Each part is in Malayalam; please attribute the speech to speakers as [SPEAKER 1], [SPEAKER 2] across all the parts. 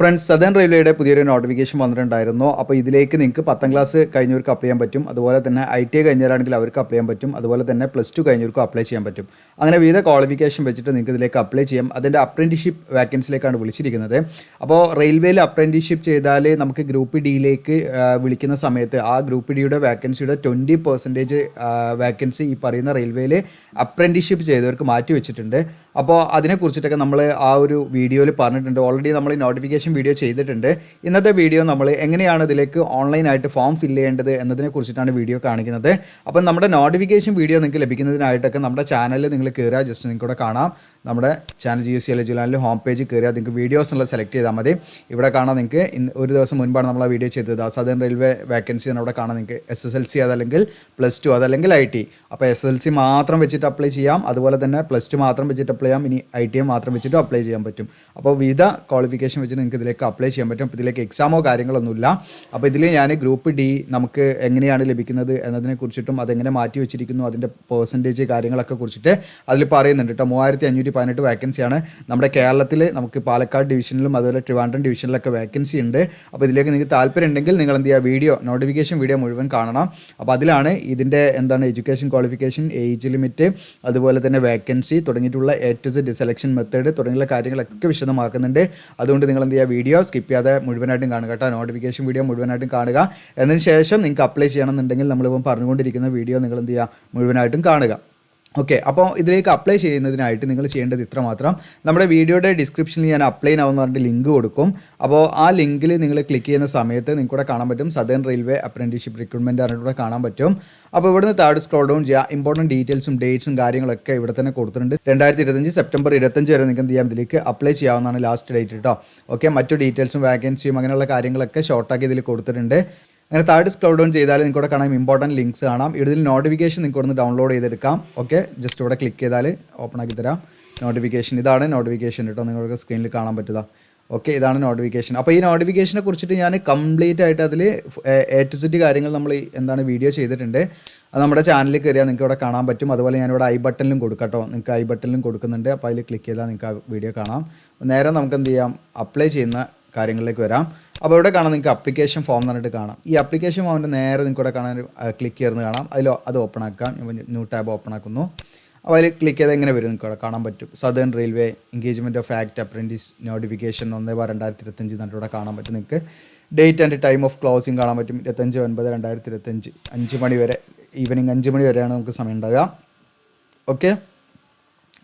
[SPEAKER 1] ഫ്രണ്ട്സ്, സദേൺ റെയിൽവേയുടെ പുതിയൊരു നോട്ടിഫിക്കേഷൻ വന്നിട്ടുണ്ടായിരുന്നു. അപ്പോൾ ഇതിലേക്ക് നിങ്ങൾക്ക് 10ാം ക്ലാസ് കഴിഞ്ഞവർക്ക് അപ്ലൈ ചെയ്യാൻ പറ്റും. അതുപോലെ തന്നെ ITI കഴിഞ്ഞവരാണെങ്കിൽ അവർക്ക് അപ്ലൈ ചെയ്യാൻ പറ്റും. അതുപോലെ തന്നെ +2 കഴിഞ്ഞവർക്കും അപ്ലൈ ചെയ്യാൻ പറ്റും. അങ്ങനെ വിവിധ ക്വാളിഫിക്കേഷൻ വെച്ചിട്ട് നിങ്ങൾക്ക് ഇതിലേക്ക് അപ്ലൈ ചെയ്യാം. അതിൻ്റെ അപ്രൻറ്റിഷിപ്പ് വാക്കൻസിലേക്കാണ് വിളിച്ചിരിക്കുന്നത്. അപ്പോൾ റെയിൽവേയിൽ അപ്രൻറ്റിഷിപ്പ് ചെയ്താൽ നമുക്ക് ഗ്രൂപ്പ് ഡിയിലേക്ക് വിളിക്കുന്ന സമയത്ത് ആ ഗ്രൂപ്പ് ഡിയുടെ വാക്കൻസിയുടെ 20% വാക്കൻസി ഈ പറയുന്ന റെയിൽവേയിൽ അപ്രൻറ്റിഷിപ്പ് ചെയ്തവർക്ക് മാറ്റി വെച്ചിട്ടുണ്ട്. അപ്പോൾ അതിനെക്കുറിച്ചിട്ടൊക്കെ നമ്മൾ ആ ഒരു വീഡിയോയിൽ പറഞ്ഞിട്ടുണ്ട്. ഓൾറെഡി നമ്മൾ നോട്ടിഫിക്കേഷൻ വീഡിയോ ചെയ്തിട്ടുണ്ട്. ഇന്നത്തെ വീഡിയോ നമ്മൾ എങ്ങനെയാണ് ഇതിലേക്ക് ഓൺലൈനായിട്ട് ഫോം ഫില്ല് ചെയ്യേണ്ടത് എന്നതിനെ കുറിച്ചിട്ടാണ് വീഡിയോ കാണിക്കുന്നത്. അപ്പം നമ്മുടെ നോട്ടിഫിക്കേഷൻ വീഡിയോ നിങ്ങൾക്ക് ലഭിക്കുന്നതിനായിട്ടൊക്കെ നമ്മുടെ ചാനലിൽ നിങ്ങൾ കയറുക. ജസ്റ്റ് നിങ്ങൾക്കിവിടെ കാണാം, നമ്മുടെ channel GSC eligible home page കയറിയാൽ നിങ്ങൾക്ക് വീഡിയോസ് എന്നുള്ളത് സെലക്ട് ചെയ്താൽ മതി. ഇവിടെ കാണാൻ നിങ്ങൾക്ക് ഒരു ദിവസം മുൻപാണ് നമ്മൾ ആ വീഡിയോ ചെയ്തത്. സദേൺ റെയിൽവേ വാക്കൻസി അവിടെ കാണാൻ നിങ്ങൾക്ക് SSLC അതല്ലെങ്കിൽ +2 അതല്ലെങ്കിൽ IT. അപ്പോൾ SSLC മാത്രം വെച്ചിട്ട് അപ്ലൈ ചെയ്യാം, അതുപോലെ തന്നെ +2 മാത്രം വെച്ചിട്ട് അപ്ലൈ ചെയ്യാം, ഇനി ITI മാത്രം വെച്ചിട്ട് അപ്ലൈ ചെയ്യാൻ പറ്റും. അപ്പോൾ വിവിധ ക്വാളിഫിക്കേഷൻ വെച്ചിട്ട് നിങ്ങൾക്ക് ഇതിലേക്ക് അപ്ലൈ ചെയ്യാൻ പറ്റും. അപ്പോൾ ഇതിലേക്ക് എക്സാമോ കാര്യങ്ങളൊന്നുമില്ല. അപ്പോൾ ഇതിൽ ഞാൻ ഗ്രൂപ്പ് ഡി നമുക്ക് എങ്ങനെയാണ് ലഭിക്കുന്നത് എന്നതിനെ കുറിച്ചിട്ടും അതെങ്ങനെ മാറ്റി വെച്ചിരിക്കുന്നു അതിൻ്റെ പെർസെൻറ്റേജ് കാര്യങ്ങളൊക്കെ കുറിച്ചിട്ട് അതിൽ പറയുന്നുണ്ട് കേട്ടോ. 3518 വാക്കൻസിയാണ് നമ്മുടെ കേരളത്തിൽ. നമുക്ക് പാലക്കാട് ഡിവിഷനിലും അതുപോലെ ട്രിവാൻഡ്രം ഡിവിഷനിലൊക്കെ വാക്കൻസി ഉണ്ട്. അപ്പോൾ ഇതിലേക്ക് നിങ്ങൾക്ക് താല്പര്യം ഉണ്ടെങ്കിൽ നിങ്ങൾ എന്ത് ചെയ്യുക, വീഡിയോ നോട്ടിഫിക്കേഷൻ വീഡിയോ മുഴുവൻ കാണണം. അപ്പോൾ അതിലാണ് ഇതിൻ്റെ എഡ്യൂക്കേഷൻ ക്വാളിഫിക്കേഷൻ, ഏജ് ലിമിറ്റ്, അതുപോലെ തന്നെ വാക്കൻസി തുടങ്ങിയിട്ടുള്ള A to Z selection method തുടങ്ങിയുള്ള കാര്യങ്ങളൊക്കെ വിശദമാക്കുന്നുണ്ട്. അതുകൊണ്ട് നിങ്ങൾ എന്ത് ചെയ്യുക, വീഡിയോ സ്കിപ്പ് ചെയ്യാതെ മുഴുവനായിട്ടും കാണുക കേട്ടോ. നോട്ടിഫിക്കേഷൻ വീഡിയോ മുഴുവനായിട്ടും കാണുക. എന്നതിന് ശേഷം നിങ്ങൾക്ക് അപ്ലൈ ചെയ്യണമെന്നുണ്ടെങ്കിൽ നമ്മളിപ്പം പറഞ്ഞുകൊണ്ടിരിക്കുന്ന വീഡിയോ നിങ്ങൾ എന്ത് ചെയ്യുക, മുഴുവനായിട്ടും കാണുക. ഓക്കെ, അപ്പോൾ ഇതിലേക്ക് അപ്ലൈ ചെയ്യുന്നതിനായിട്ട് നിങ്ങൾ ചെയ്യേണ്ടത് ഇത്ര മാത്രം. നമ്മുടെ വീഡിയോയുടെ ഡിസ്ക്രിപ്ഷനിൽ ഞാൻ അപ്ലൈ നൗ എന്ന് പറഞ്ഞിട്ട് ലിങ്ക് കൊടുക്കും. അപ്പോൾ ആ ലിങ്കിൽ നിങ്ങൾ ക്ലിക്ക് ചെയ്യുന്ന സമയത്ത് നിങ്ങൾക്ക് ഇവിടെ കാണാൻ പറ്റും സദേൺ റെയിൽവേ അപ്രന്റീസ്ഷിപ്പ് റിക്രൂട്ട്മെൻറ്റ് പറഞ്ഞിട്ട് കാണാൻ പറ്റും. അപ്പോൾ ഇവിടുന്ന് താഴെ സ്ക്രോൾ ഡൗൺ ചെയ്യുക. ഇമ്പോർട്ടൻറ്റ് ഡീറ്റെയിൽസും ഡേറ്റ്സും കാര്യങ്ങളൊക്കെ ഇവിടെ തന്നെ കൊടുത്തിട്ടുണ്ട്. 2025 സെപ്റ്റംബർ 25 വരെ നിങ്ങൾക്ക് എന്ത് ചെയ്യാം, ഇതിലേക്ക് അപ്ലൈ ചെയ്യാവുന്നതാണ് ലാസ്റ്റ് ഡേറ്റ് കേട്ടോ. ഓക്കെ, മറ്റു ഡീറ്റെയിൽസും വാക്കൻസിയും അങ്ങനെയുള്ള കാര്യങ്ങളൊക്കെ ഷോർട്ടാക്കി ഇതിൽ കൊടുത്തിട്ടുണ്ട്. അങ്ങനെ താഴെ സ്ക്രോൾ ഡൗൺ ചെയ്താൽ നിങ്ങൾക്ക് ഇവിടെ കാണാം ഇമ്പോർട്ടൻറ്റ് ലിങ്ക്സ് കാണാം. ഇതിൽ നോട്ടിഫിക്കേഷൻ നിങ്ങൾക്ക് ഇവിടെ നിന്ന് ഡൗൺലോഡ് ചെയ്തെടുക്കാം. ഓക്കെ, ജസ്റ്റ് ഇവിടെ ക്ലിക്ക് ചെയ്താൽ ഓപ്പൺ ആക്കി തരാം നോട്ടിഫിക്കേഷൻ. ഇതാണ് നോട്ടിഫിക്കേഷൻ കേട്ടോ, നിങ്ങൾക്ക് സ്ക്രീനിൽ കാണാൻ പറ്റുക. ഓക്കെ, ഇതാണ് നോട്ടിഫിക്കേഷൻ. അപ്പോൾ ഈ നോട്ടിഫിക്കേഷനെ കുറിച്ചിട്ട് ഞാൻ കംപ്ലീറ്റ് ആയിട്ട് അതിൽ A to Z കാര്യങ്ങൾ നമ്മൾ വീഡിയോ ചെയ്തിട്ടുണ്ട്. അത് നമ്മുടെ ചാനലിൽ കയറിയാൽ നിങ്ങൾക്ക് ഇവിടെ കാണാൻ പറ്റും. അതുപോലെ ഞാനിവിടെ ഐ ബട്ടണിലും കൊടുക്കാം കേട്ടോ, നിങ്ങൾക്ക് ഐ ബട്ടണിലും കൊടുക്കുന്നുണ്ട്. അപ്പോൾ അതിൽ ക്ലിക്ക് ചെയ്താൽ നിങ്ങൾക്ക് ആ വീഡിയോ കാണാം. നേരെ നമുക്ക് എന്ത് ചെയ്യാം, അപ്ലൈ ചെയ്യുന്ന കാര്യങ്ങളിലേക്ക് വരാം. അപ്പോൾ ഇവിടെ കാണാം നിങ്ങൾക്ക് അപ്ലിക്കേഷൻ ഫോം എന്ന് പറഞ്ഞിട്ട് കാണാം. ഈ അപ്ലിക്കേഷൻ ഫോമിൻ്റെ നേരെ നിങ്ങൾക്ക് ഇവിടെ കാണാൻ ക്ലിക്ക് ചെയ്യുന്നത് കാണാം. അത് ഓപ്പൺ ആക്കാം. ന്യൂ ടാബ് ഓപ്പൺ ആക്കുന്നു. അപ്പോൾ അതിൽ ക്ലിക്ക് ചെയ്താൽ എങ്ങനെ വരും നിങ്ങൾക്ക് ഇവിടെ കാണാൻ പറ്റും. Southern railway engagement of act apprentice notification 1/2025 എന്നിട്ട് ഇവിടെ കാണാൻ പറ്റും. നിങ്ങൾക്ക് date and time of closing കാണാൻ പറ്റും. 25/9/2025 5 മണി വരെ, ഈവനിങ് 5 മണി വരെയാണ് നമുക്ക് സമയം ഉണ്ടാകുക. ഓക്കെ,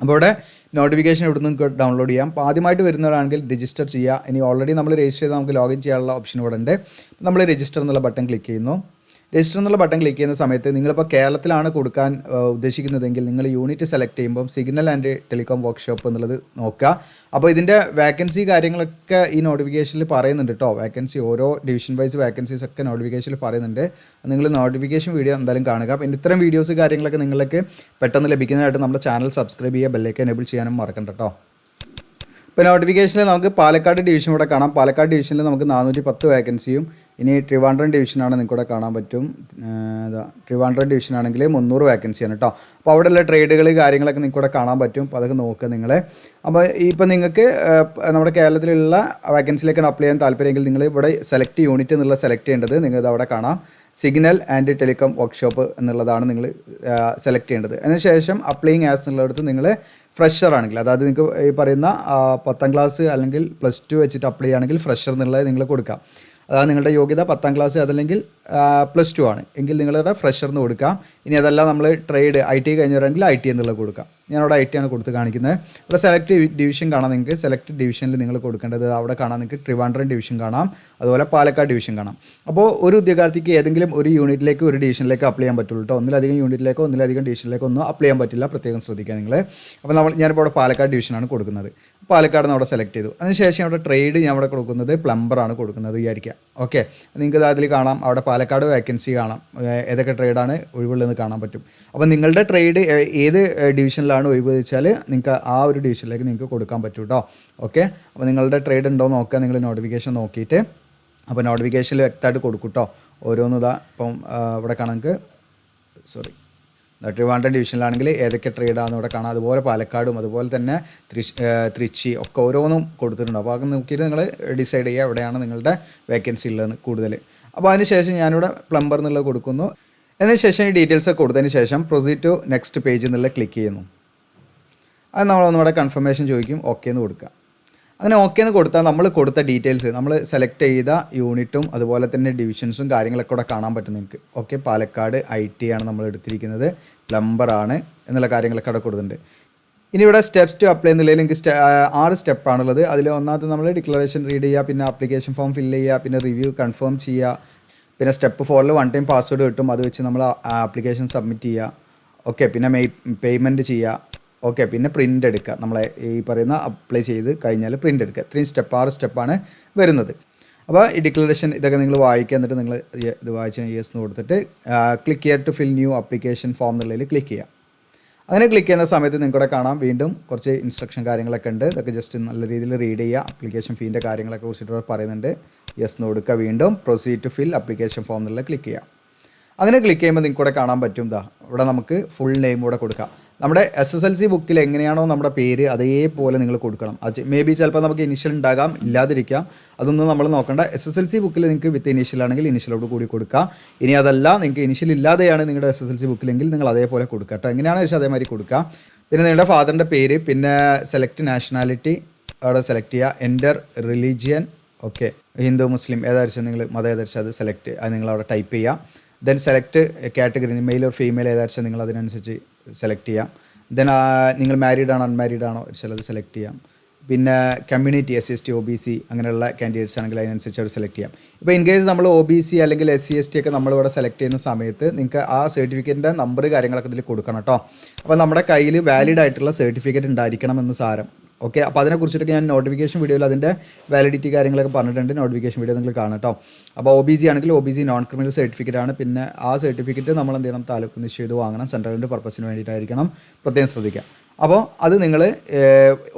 [SPEAKER 1] അപ്പോൾ ഇവിടെ നോട്ടിഫിക്കേഷൻ ഇവിടെ നിന്ന് നിങ്ങൾക്ക് ഡൗൺലോഡ് ചെയ്യാം. അപ്പോൾ ആദ്യമായിട്ട് വരുന്നവരാണെങ്കിൽ രജിസ്റ്റർ ചെയ്യുക. ഇനി ഓൾറെഡി നമ്മൾ രജിസ്റ്റർ ചെയ്താൽ നമുക്ക് ലോഗിൻ ചെയ്യാനുള്ള ഓപ്ഷൻ ഇവിടെ ഉണ്ട്. നമ്മൾ രജിസ്റ്റർ എന്നുള്ള ബട്ടൺ ക്ലിക്ക് ചെയ്യുന്നു. രജിസ്റ്റർ എന്നുള്ള ബട്ടൺ ക്ലിക്ക് ചെയ്യുന്ന സമയത്ത് നിങ്ങളിപ്പോൾ കേരളത്തിലാണ് കൊടുക്കാൻ ഉദ്ദേശിക്കുന്നതെങ്കിൽ നിങ്ങൾ യൂണിറ്റ് സെലക്ട് ചെയ്യുമ്പോൾ സിഗ്നൽ ആൻഡ് ടെലികോം വർക്ക്ഷോപ്പ് എന്നുള്ളത് നോക്കുക. അപ്പോൾ ഇതിൻ്റെ വാക്കൻസി കാര്യങ്ങളൊക്കെ ഈ നോട്ടിഫിക്കേഷനിൽ പറയുന്നുണ്ട് കേട്ടോ. വാക്കൻസി ഓരോ ഡിവിഷൻ വൈസ് വാക്കൻസീസ് ഒക്കെ നോട്ടിഫിക്കേഷനിൽ പറയുന്നുണ്ട്. നിങ്ങൾ നോട്ടിഫിക്കേഷൻ വീഡിയോ എന്തായാലും കാണുക. പിന്നെ ഇത്തരം വീഡിയോസ് കാര്യങ്ങളൊക്കെ നിങ്ങൾക്ക് പെട്ടെന്ന് ലഭിക്കുന്നതായിട്ട് നമ്മുടെ ചാനൽ സബ്സ്ക്രൈബ് ചെയ്യുക, ബെല്ലൈക്കൻ എനേബിൾ ചെയ്യാനും മറക്കണ്ട കേട്ടോ. ഇപ്പോൾ നോട്ടിഫിക്കേഷനിൽ നമുക്ക് പാലക്കാട് ഡിവിഷൻ ഇവിടെ കാണാം. പാലക്കാട് ഡിവിഷനിൽ നമുക്ക് 410 വാക്കൻസിയും, ഇനി ട്രിവാൻഡ്രം ഡിവിഷനാണ് നിങ്ങൾക്ക് ഇവിടെ കാണാൻ പറ്റും. ട്രിവാൻഡ്രം ഡിവിഷനാണെങ്കിൽ 300 വാക്കൻസിയാണ് കേട്ടോ. അപ്പോൾ അവിടെയുള്ള ട്രേഡുകൾ കാര്യങ്ങളൊക്കെ നിങ്ങൾക്ക് ഇവിടെ കാണാൻ പറ്റും. അപ്പോൾ അതൊക്കെ നോക്കുക നിങ്ങൾ. അപ്പോൾ ഇപ്പോൾ നിങ്ങൾക്ക് നമ്മുടെ കേരളത്തിലുള്ള വാക്കൻസിയിലേക്കാണ് അപ്ലൈ ചെയ്യാൻ താല്പര്യമെങ്കിൽ നിങ്ങൾ ഇവിടെ സെലക്ട് യൂണിറ്റ് എന്നുള്ള സെലക്ട് ചെയ്യേണ്ടത്. നിങ്ങൾക്ക് അവിടെ കാണാം സിഗ്നൽ ആൻഡ് ടെലികോം വർക്ക്ഷോപ്പ് എന്നുള്ളതാണ് നിങ്ങൾ സെലക്ട് ചെയ്യേണ്ടത്. അതിനുശേഷം അപ്ലൈയിങ് ആസ് എന്നുള്ളിടത്ത് നിങ്ങൾ ഫ്രഷർ ആണെങ്കിൽ, അതായത് നിങ്ങൾക്ക് ഈ പറയുന്ന 10ാം ക്ലാസ് അല്ലെങ്കിൽ +2 വെച്ചിട്ട് അപ്ലൈ ചെയ്യുകയാണെങ്കിൽ ഫ്രഷർ എന്നുള്ളത് നിങ്ങൾ കൊടുക്കാം. അതായത് നിങ്ങളുടെ യോഗ്യത 10ാം ക്ലാസ് അതല്ലെങ്കിൽ +2 ആണ് എങ്കിൽ നിങ്ങളുടെ ഫ്രഷർ എന്ന് കൊടുക്കാം. ഇനി അതല്ല നമ്മൾ ട്രേഡ് ITI കഴിഞ്ഞവരാണെങ്കിൽ IT എന്നുള്ളത് കൊടുക്കാം. ഞാനവിടെ IT ആണ് കൊടുത്ത് കാണിക്കുന്നത്. ഇവിടെ സെലക്ട് ഡിവിഷൻ കാണാം. നിങ്ങൾക്ക് സെലക്ട് ഡിവിഷനിൽ നിങ്ങൾ കൊടുക്കേണ്ടത് അവിടെ കാണാം. നിങ്ങൾക്ക് ട്രിവാൻഡ്രം ഡിവിഷൻ കാണാം, അതുപോലെ പാലക്കാട് ഡിവിഷൻ കാണാം. അപ്പോൾ ഒരു ഉദ്യോഗാർത്ഥിക്ക് ഏതെങ്കിലും ഒരു യൂണിറ്റിലേക്ക് ഒരു ഡിവിഷനിലേക്ക് അപ്ലൈ ചെയ്യാൻ പറ്റുള്ളൂ കേട്ടോ. ഒന്നിലധികം യൂണിറ്റിലേക്കോ ഒന്നിലധികം ഡിവിഷനിലേക്കോ ഒന്നും അപ്ലൈ ചെയ്യാൻ പറ്റില്ല. പ്രത്യേകം ശ്രദ്ധിക്കുക നിങ്ങൾ. അപ്പോൾ ഞാനിപ്പോൾ അവിടെ പാലക്കാട് ഡിവിഷനാണ് കൊടുക്കുന്നത്. പാലക്കാട് നിന്ന് അവിടെ സെലക്ട് ചെയ്തു. അതിനുശേഷം അവിടെ ട്രേഡ് ഞാൻ അവിടെ കൊടുക്കുന്നത് പ്ലംബറാണ് കൊടുക്കുന്നത് വിചാരിക്കുക. ഓക്കെ, നിങ്ങൾക്ക് അതിൽ കാണാം അവിടെ പാലക്കാട് വാക്കൻസി കാണാം, ഏതൊക്കെ ട്രേഡാണ് ഒഴിവുള്ളതെന്ന് കാണാൻ പറ്റും. അപ്പോൾ നിങ്ങളുടെ ട്രേഡ് ഏത് ഡിവിഷനിലാണ് ഒഴിവ് വെച്ചാൽ നിങ്ങൾക്ക് ആ ഒരു ഡിവിഷനിലേക്ക് നിങ്ങൾക്ക് കൊടുക്കാൻ പറ്റും കേട്ടോ. ഓക്കെ, അപ്പോൾ നിങ്ങളുടെ ട്രേഡ് ഉണ്ടോ നോക്കുക നിങ്ങൾ നോട്ടിഫിക്കേഷൻ നോക്കിയിട്ട്. അപ്പോൾ നോട്ടിഫിക്കേഷനിൽ വ്യക്തമായിട്ട് കൊടുക്കും കേട്ടോ. ഓരോന്നിതാ ഇപ്പം ഇവിടെ കാണാൻ ട്രിവാൻഡ്രം ഡിവിഷനിലാണെങ്കിൽ ഏതൊക്കെ ട്രേഡാണെന്ന് ഇവിടെ കാണാം. അതുപോലെ പാലക്കാടും അതുപോലെ തന്നെ തൃശ്ശി ഒക്കെ ഓരോന്നും കൊടുത്തിട്ടുണ്ട്. അപ്പോൾ അത് നോക്കിയിട്ട് നിങ്ങൾ ഡിസൈഡ് ചെയ്യുക എവിടെയാണ് നിങ്ങളുടെ വേക്കൻസി ഉള്ളതെന്ന് കൂടുതൽ. അപ്പോൾ അതിന് ശേഷം ഞാനിവിടെ പ്ലംബർ എന്നുള്ളത് കൊടുക്കുന്നു. അതിന് ശേഷം ഈ ഡീറ്റെയിൽസ് ഒക്കെ കൊടുത്തതിന് ശേഷം പ്രൊസീഡ് ടു നെക്സ്റ്റ് പേജ് എന്നുള്ള ക്ലിക്ക് ചെയ്യുന്നു. അത് നമ്മളൊന്നുകൂടെ കൺഫർമേഷൻ ചോദിക്കും, ഓക്കെ എന്ന് കൊടുക്കുക. അങ്ങനെ ഓക്കെ എന്ന് കൊടുത്താൽ നമ്മൾ കൊടുത്ത ഡീറ്റെയിൽസ് നമ്മൾ സെലക്ട് ചെയ്ത യൂണിറ്റും അതുപോലെ തന്നെ ഡിവിഷൻസും കാര്യങ്ങളൊക്കെ ഇവിടെ കാണാൻ പറ്റും നിങ്ങൾക്ക്. ഓക്കെ, പാലക്കാട് IT ആണ് നമ്മൾ എടുത്തിരിക്കുന്നത്, പ്ലംബർ ആണ് എന്നുള്ള കാര്യങ്ങളൊക്കെ അവിടെ കൊടുത്തിട്ടുണ്ട്. ഇനി ഇവിടെ സ്റ്റെപ്സ് ടു അപ്ലൈ എന്നുള്ളതിൽ എനിക്ക് 6 സ്റ്റെപ്പാണുള്ളത്. അതിൽ ഒന്നാമത്തെ നമ്മൾ ഡിക്ലറേഷൻ റീഡ് ചെയ്യുക, പിന്നെ ആപ്ലിക്കേഷൻ ഫോം ഫില്ല് ചെയ്യുക, പിന്നെ റിവ്യൂ കൺഫേം ചെയ്യുക, പിന്നെ സ്റ്റെപ്പ് 4 1 ടൈം പാസ്വേഡ് കിട്ടും, അത് വെച്ച് നമ്മൾ ആപ്ലിക്കേഷൻ സബ്മിറ്റ് ചെയ്യുക. ഓക്കെ, പിന്നെ പേയ്മെൻറ്റ് ചെയ്യുക. ഓക്കെ, പിന്നെ പ്രിൻ്റ് എടുക്കുക. നമ്മളെ ഈ പറയുന്ന അപ്ലൈ ചെയ്ത് കഴിഞ്ഞാൽ പ്രിൻ്റ് എടുക്കുക. 6 സ്റ്റെപ്പാണ് വരുന്നത്. അപ്പോൾ ഈ ഡിക്ലറേഷൻ ഇതൊക്കെ നിങ്ങൾ വായിക്കുക. എന്നിട്ട് നിങ്ങൾ ഇത് വായിച്ച് യെസ് എന്ന് കൊടുത്തിട്ട് ക്ലിക്ക് ചെയ്യുക to fill new application form എന്നുള്ളതിൽ ക്ലിക്ക് ചെയ്യുക. അങ്ങനെ ക്ലിക്ക് ചെയ്യുന്ന സമയത്ത് നിങ്ങൾക്കിവിടെ കാണാം വീണ്ടും കുറച്ച് ഇൻസ്ട്രക്ഷൻ കാര്യങ്ങളൊക്കെ ഉണ്ട്. ഇതൊക്കെ ജസ്റ്റ് നല്ല രീതിയിൽ റീഡ് ചെയ്യുക. ആപ്ലിക്കേഷൻ ഫീൻ്റെ കാര്യങ്ങളൊക്കെ കുറിച്ചിട്ട് പറയുന്നുണ്ട്. യെസ് എന്ന് കൊടുക്കുക. വീണ്ടും proceed to fill application form എന്നുള്ള ക്ലിക്ക് ചെയ്യുക. അങ്ങനെ ക്ലിക്ക് ചെയ്യുമ്പോൾ നിങ്ങൾക്കിവിടെ കാണാൻ പറ്റും ഇവിടെ നമുക്ക് ഫുൾ നെയിം കൂടെ കൊടുക്കാം. നമ്മുടെ SSLC ബുക്കിൽ എങ്ങനെയാണോ നമ്മുടെ പേര് അതേപോലെ നിങ്ങൾ കൊടുക്കണം. അത് മേ ബി ചിലപ്പോൾ നമുക്ക് ഇനിഷ്യൽ ഉണ്ടാകാം, ഇല്ലാതിരിക്കാം, അതൊന്നും നമ്മൾ നോക്കണ്ട. SSLC ബുക്കിൽ നിങ്ങൾക്ക് വിത്ത് ഇനീഷ്യൽ ആണെങ്കിൽ ഇനീഷ്യലോട് കൂടി കൊടുക്കുക. ഇനി അതല്ല നിങ്ങൾക്ക് ഇനീഷ്യൽ ഇല്ലാതെയാണ് നിങ്ങളുടെ SSLC ബുക്കിലെങ്കിൽ നിങ്ങൾ അതേപോലെ കൊടുക്കുക കേട്ടോ. എങ്ങനെയാണെന്ന് വെച്ചാൽ അതേമാതിരി കൊടുക്കുക. പിന്നെ നിങ്ങളുടെ ഫാദറിൻ്റെ പേര്, പിന്നെ സെലക്ട് നാഷണാലിറ്റി അവിടെ സെലക്ട് ചെയ്യുക. എൻ്റർ റിലീജിയൻ, ഓക്കെ, ഹിന്ദു മുസ്ലിം ഏതായിരിക്കും നിങ്ങൾ മതം ഏതായിരിക്കും അത് സെലക്ട്, അത് നിങ്ങൾ അവിടെ ടൈപ്പ് ചെയ്യുക. Then select category, male or female ഏതായിരിക്കും നിങ്ങൾ അതിനനുസരിച്ച് സെലക്ട് ചെയ്യാം. ദെൻ നിങ്ങൾ മാരീഡ് ആണോ അൺമാരീഡ് ആണോ ചിലത് സെലക്ട് ചെയ്യാം. പിന്നെ കമ്മ്യൂണിറ്റി SC ST OBC അങ്ങനെയുള്ള കാൻഡിഡേറ്റ്സ് ആണെങ്കിൽ അതിനനുസരിച്ച് അവർ സെലക്ട് ചെയ്യാം. ഇപ്പോൾ ഇൻ കേസ് നമ്മൾ OBC അല്ലെങ്കിൽ SC ST ഒക്കെ നമ്മളിവിടെ സെലക്ട് ചെയ്യുന്ന സമയത്ത് നിങ്ങൾക്ക് ആ സർട്ടിഫിക്കറ്റിൻ്റെ നമ്പർ കാര്യങ്ങളൊക്കെ ഇതിൽ കൊടുക്കണം കേട്ടോ. അപ്പോൾ നമ്മുടെ കയ്യിൽ വാലിഡ് ആയിട്ടുള്ള സർട്ടിഫിക്കറ്റ് ഉണ്ടായിരിക്കണം എന്ന് സാരം. ഓക്കെ, അപ്പോൾ അതിനെക്കുറിച്ചിട്ടൊക്കെ ഞാൻ നോട്ടിഫിക്കേഷൻ വീഡിയോയിൽ അതിൻ്റെ വാലിഡിറ്റി കാര്യങ്ങളൊക്കെ പറഞ്ഞിട്ടുണ്ട്. നോട്ടിഫിക്കേഷൻ വീഡിയോ നിങ്ങൾ കാണാം കേട്ടോ. അപ്പോൾ OBC ആണെങ്കിൽ OBC നോൺ ക്രിമിനൽ സർട്ടിഫിക്കറ്റ് ആണ്. പിന്നെ ആ സർട്ടിഫിക്കറ്റ് നമ്മൾ എന്ത് ചെയ്യണം, താലൂക്ക് നിശ്ചയം വാങ്ങണം. സെൻട്രലിൻ്റെ പർപ്പസിന് വേണ്ടിയിട്ടായിരിക്കണം, പ്രത്യേകം ശ്രദ്ധിക്കുക. അപ്പോൾ അത് നിങ്ങൾ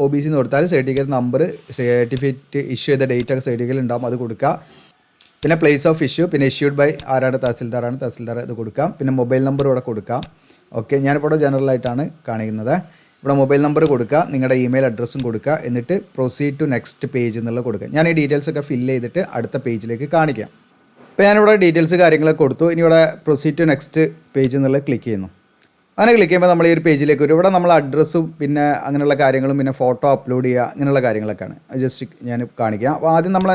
[SPEAKER 1] OBC എന്ന് കൊടുത്താൽ സർട്ടിഫിക്കറ്റ് നമ്പർ, സർട്ടിഫിക്കറ്റ് ഇഷ്യൂ ചെയ്ത ഡേറ്റ് ഒക്കെ സർട്ടിഫിക്കറ്റ് ഉണ്ടാകും, അത് കൊടുക്കുക. പിന്നെ പ്ലേസ് ഓഫ് ഇഷ്യൂ, പിന്നെ ഇഷ്യൂഡ് ബൈ ആരാണ്, തഹസിൽദാർ ഇത് കൊടുക്കാം. പിന്നെ മൊബൈൽ നമ്പർ ഇവിടെ കൊടുക്കാം. ഓക്കെ, ഞാനിപ്പോൾ ജനറലായിട്ടാണ് കാണിക്കുന്നത്. ഇവിടെ മൊബൈൽ നമ്പർ കൊടുക്കുക, നിങ്ങളുടെ ഇമെയിൽ അഡ്രസ്സും കൊടുക്കുക. എന്നിട്ട് പ്രൊസീഡ് ടു നെക്സ്റ്റ് പേജ് എന്നുള്ളത് കൊടുക്കുക. ഞാൻ ഈ ഡീറ്റെയിൽസ് ഒക്കെ ഫില്ല് ചെയ്തിട്ട് അടുത്ത പേജിലേക്ക് കാണിക്കാം. ഇപ്പോൾ ഞാനിവിടെ ഡീറ്റെയിൽസ് കാര്യങ്ങളൊക്കെ കൊടുത്തു. ഇനി ഇവിടെ പ്രൊസീഡ് ടു നെക്സ്റ്റ് പേജ് എന്നുള്ളത് ക്ലിക്ക് ചെയ്യുന്നു. അങ്ങനെ ക്ലിക്ക് ചെയ്യുമ്പോൾ നമ്മൾ ഈ ഒരു പേജിലേക്ക് വരും. ഇവിടെ നമ്മൾ അഡ്രസ്സും പിന്നെ അങ്ങനെയുള്ള കാര്യങ്ങളും പിന്നെ ഫോട്ടോ അപ്ലോഡ് ചെയ്യുക അങ്ങനെയുള്ള കാര്യങ്ങളൊക്കെയാണ്. ജസ്റ്റ് ഞാൻ കാണിക്കാം. അപ്പോൾ ആദ്യം നമ്മൾ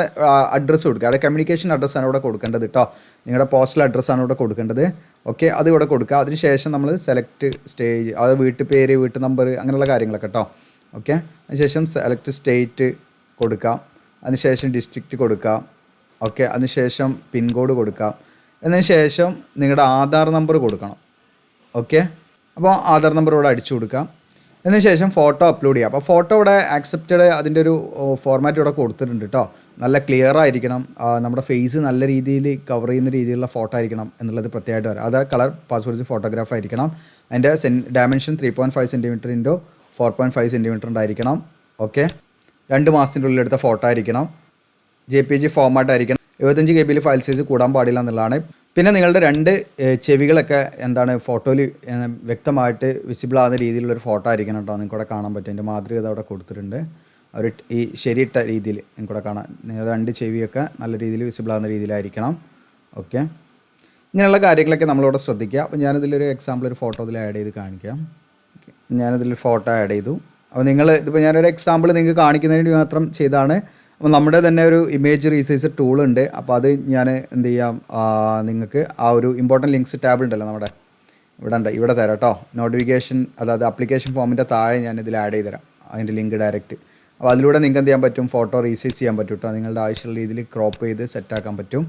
[SPEAKER 1] അഡ്രസ്സ് കൊടുക്കുക. അവിടെ കമ്മ്യൂണിക്കേഷൻ അഡ്രസ്സാണ് ഇവിടെ കൊടുക്കേണ്ടത് കേട്ടോ. നിങ്ങളുടെ പോസ്റ്റൽ അഡ്രസ്സാണ് ഇവിടെ കൊടുക്കേണ്ടത്. ഓക്കെ, അത് ഇവിടെ കൊടുക്കുക. അതിനുശേഷം നമ്മൾ സെലക്ട് സ്റ്റേജ്, അത് വീട്ടുപേര്, വീട്ടു നമ്പർ അങ്ങനെയുള്ള കാര്യങ്ങളൊക്കെ കേട്ടോ. ഓക്കെ, അതിനുശേഷം സെലക്ട് സ്റ്റേറ്റ് കൊടുക്കാം. അതിനുശേഷം ഡിസ്ട്രിക്റ്റ് കൊടുക്കാം. ഓക്കെ, അതിനുശേഷം പിൻകോഡ് കൊടുക്കാം. എന്നതിന് ശേഷം നിങ്ങളുടെ ആധാർ നമ്പർ കൊടുക്കണം. ഓക്കെ, അപ്പോൾ ആധാർ നമ്പർ ഇവിടെ അടിച്ചു കൊടുക്കാം. അതിന് ശേഷം ഫോട്ടോ അപ്ലോഡ് ചെയ്യാം. അപ്പോൾ ഫോട്ടോ ഇവിടെ ആക്സെപ്റ്റഡ് അതിൻ്റെ ഒരു ഫോർമാറ്റ് ഇവിടെ കൊടുത്തിട്ടുണ്ട് കേട്ടോ. നല്ല ക്ലിയർ ആയിരിക്കണം, നമ്മുടെ ഫേസ് നല്ല രീതിയിൽ കവർ ചെയ്യുന്ന രീതിയിലുള്ള ഫോട്ടോ ആയിരിക്കണം എന്നുള്ളത് പ്രത്യേകമായിട്ട് വരാം. അത് കളർ പാസ്പോർട്ട് ഫോട്ടോഗ്രാഫ് ആയിരിക്കണം. അതിൻ്റെ ഡയമെൻഷൻ 3.5 സെൻറ്റിമീറ്റർ ഇൻറ്റു 4.5 സെൻറ്റിമീറ്റർ ഉണ്ടായിരിക്കണം. ഓക്കെ, 2 മാസത്തിൻ്റെ ഉള്ളിൽ എടുത്ത ഫോട്ടോ ആയിരിക്കണം. JPG ഫോർമാറ്റ് ആയിരിക്കണം. 75 KB ഫയൽ സൈസ് കൂടാൻ പാടില്ല എന്നുള്ളതാണ്. പിന്നെ നിങ്ങളുടെ 2 ചെവികളൊക്കെ എന്താണ് ഫോട്ടോയിൽ വ്യക്തമായിട്ട് വിസിബിൾ ആകുന്ന രീതിയിലുള്ളൊരു ഫോട്ടോ ആയിരിക്കണം കേട്ടോ. നിങ്ങൾക്കിവിടെ കാണാൻ പറ്റും. അതിൻ്റെ മാതൃക അവിടെ കൊടുത്തിട്ടുണ്ട്. അവർ ഈ ശരിയിട്ട രീതിയിൽ നിങ്ങൾക്കിവിടെ കാണാം. നിങ്ങളുടെ 2 ചെവിയൊക്കെ നല്ല രീതിയിൽ വിസിബിൾ ആകുന്ന രീതിയിലായിരിക്കണം. ഓക്കെ, ഇങ്ങനെയുള്ള കാര്യങ്ങളൊക്കെ നമ്മളിവിടെ ശ്രദ്ധിക്കുക. അപ്പോൾ ഞാനിതിലൊരു എക്സാമ്പിൾ ഒരു ഫോട്ടോ ഇതിൽ ആഡ് ചെയ്ത് കാണിക്കാം. ഞാനിതിൽ ഫോട്ടോ ആഡ് ചെയ്തു. അപ്പോൾ നിങ്ങൾ ഇതിപ്പോൾ ഞാനൊരു എക്സാമ്പിൾ നിങ്ങൾക്ക് കാണിക്കുന്നതിന് വേണ്ടി മാത്രം ചെയ്താണ്. അപ്പോൾ നമ്മുടെ തന്നെ ഒരു ഇമേജ് റീസൈസർ ടൂൾ ഉണ്ട്. അപ്പോൾ അത് ഞാൻ എന്ത് ചെയ്യാം, നിങ്ങൾക്ക് ആ ഒരു ഇമ്പോർട്ടൻറ്റ് ലിങ്ക്സ് ടാബ് ഉണ്ടല്ലോ നമ്മുടെ ഇവിടെ തരാം കേട്ടോ. നോട്ടിഫിക്കേഷൻ അതായത് ആപ്ലിക്കേഷൻ ഫോമിൻ്റെ താഴെ ഞാൻ ഇതിൽ ആഡ് ചെയ്ത് തരാം അതിൻ്റെ ലിങ്ക് ഡയറക്റ്റ്. അപ്പോൾ അതിലൂടെ നിങ്ങൾക്ക് എന്ത് ചെയ്യാൻ പറ്റും, ഫോട്ടോ റീസൈസ് ചെയ്യാൻ പറ്റും കേട്ടോ. നിങ്ങളുടെ ആവശ്യമുള്ള രീതിയിൽ ക്രോപ്പ് ചെയ്ത് സെറ്റാക്കാൻ പറ്റും.